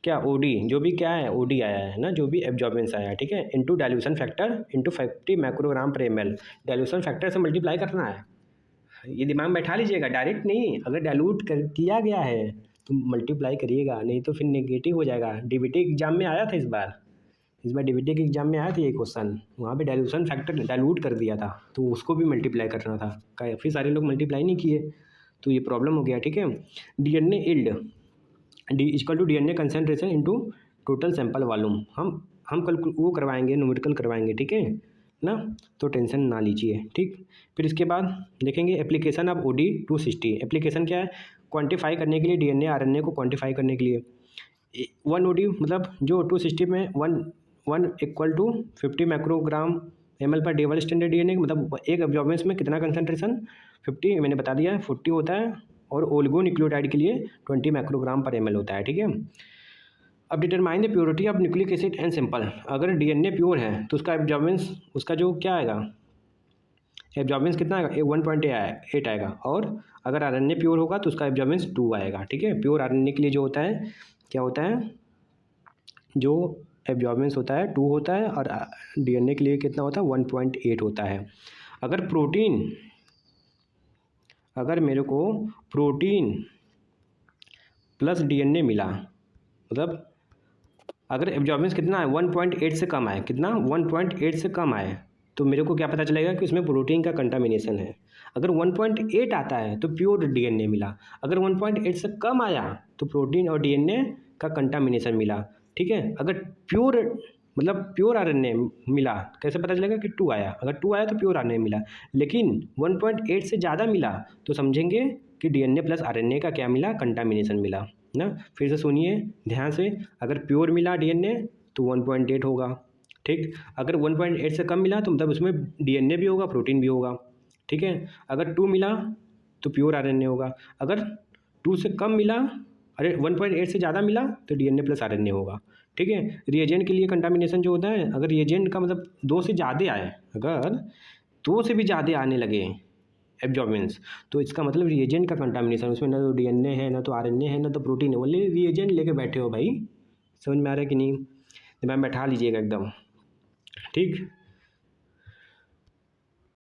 क्या? ओडी, जो भी क्या है ओडी आया है ना, जो भी एब्जॉर्बेंस आया है। ठीक है, into dilution factor into 50 microgram पर ml। डाइल्यूशन फैक्टर से मल्टीप्लाई करना है, ये दिमाग में बैठा लीजिएगा, डायरेक्ट नहीं। अगर डाइल्यूट किया गया है तो मल्टीप्लाई करिएगा, नहीं तो फिर नेगेटिव हो जाएगा। डीबीटी एग्जाम में आया था इस बार डीबीटी के एग्जाम में आया था ये क्वेश्चन, वहाँ पे डाइल्यूशन फैक्टर डाइल्यूट कर दिया था तो उसको भी मल्टीप्लाई करना था। काफ़ी सारे लोग मल्टीप्लाई नहीं किए तो ये प्रॉब्लम हो गया। ठीक है, DNA yield D equal to DNA concentration into total sample volume. हम कल वो करवाएंगे, न्यूमेरिकल करवाएंगे। ठीक है ना, तो टेंशन ना लीजिए। ठीक, फिर इसके बाद देखेंगे एप्लीकेशन ऑफ OD 260। एप्लीकेशन क्या है? क्वांटिफाई करने के लिए डीएनए आरएनए को क्वांटिफाई करने के लिए 1 OD मतलब जो 260 में 1 इक्वल टू 50 माइक्रोग्राम ml पर डबल स्टैंडर्ड डीएनए, मतलब एक एब्जॉर्बेंस में कितना कंसंट्रेशन? 50 मैंने बता दिया 40 होता है, और ओलिगो न्यूक्लियोटाइड के लिए 20 माइक्रोग्राम पर ml होता है। ठीक है, अब determine the purity of nucleic acid and simple. अगर डीएनए प्योर है तो उसका एब्जॉर्बेंस, उसका जो क्या आएगा एब्जॉर्बेंस कितना आएगा? 1.8 आएगा। और अगर आरएनए प्योर होगा तो उसका एब्जॉर्बेंस 2 आएगा। ठीक है, प्योर आरएनए के लिए जो होता है क्या होता है, जो एब्जॉर्बेंस होता है 2 होता है, और डीएनए के लिए कितना होता है? 1.8 होता है। अगर मेरे को प्रोटीन प्लस डीएनए मिला, मतलब अगर एब्जॉर्बेंस कितना है 1.8 से कम आए, कितना 1.8 से कम आए, तो मेरे को क्या पता चलेगा कि उसमें प्रोटीन का कंटामिनेशन है। अगर 1.8 आता है तो प्योर डीएनए मिला, अगर 1.8 से कम आया तो प्रोटीन और डीएनए का कंटामिनेशन मिला। ठीक है, अगर प्योर मतलब प्योर आरएनए मिला, कैसे पता चलेगा कि 2 आया? अगर 2 आया तो प्योर आरएनए मिला, लेकिन 1.8 से ज़्यादा मिला तो समझेंगे कि डीएनए प्लस आरएनए का क्या मिला? कंटामिनेशन मिला ना। फिर से सुनिए ध्यान से, अगर प्योर मिला डीएनए तो 1.8 होगा। ठीक, अगर 1.8 से कम मिला तो मतलब उसमें डीएनए भी होगा, प्रोटीन भी होगा। ठीक है, अगर 2 मिला तो प्योर आरएनए होगा, अगर 2 से कम मिला, अरे 1.8 से ज़्यादा मिला तो डीएनए प्लस आरएनए होगा। ठीक है, रिएजेंट के लिए कंटामिनेशन जो होता है, अगर रिएजेंट का मतलब 2 से ज़्यादा आए, अगर 2 से भी ज़्यादा आने लगे एब्जॉर्बेंस, तो इसका मतलब रिएजेंट का कंटामिनेशन, उसमें ना तो डीएनए है, ना तो आरएनए है, ना तो प्रोटीन है, ओनली रिएजेंट लेके बैठे हो भाई। समझ में आ रहा है कि नहीं? दिमाग में बैठा लीजिएगा एकदम। ठीक।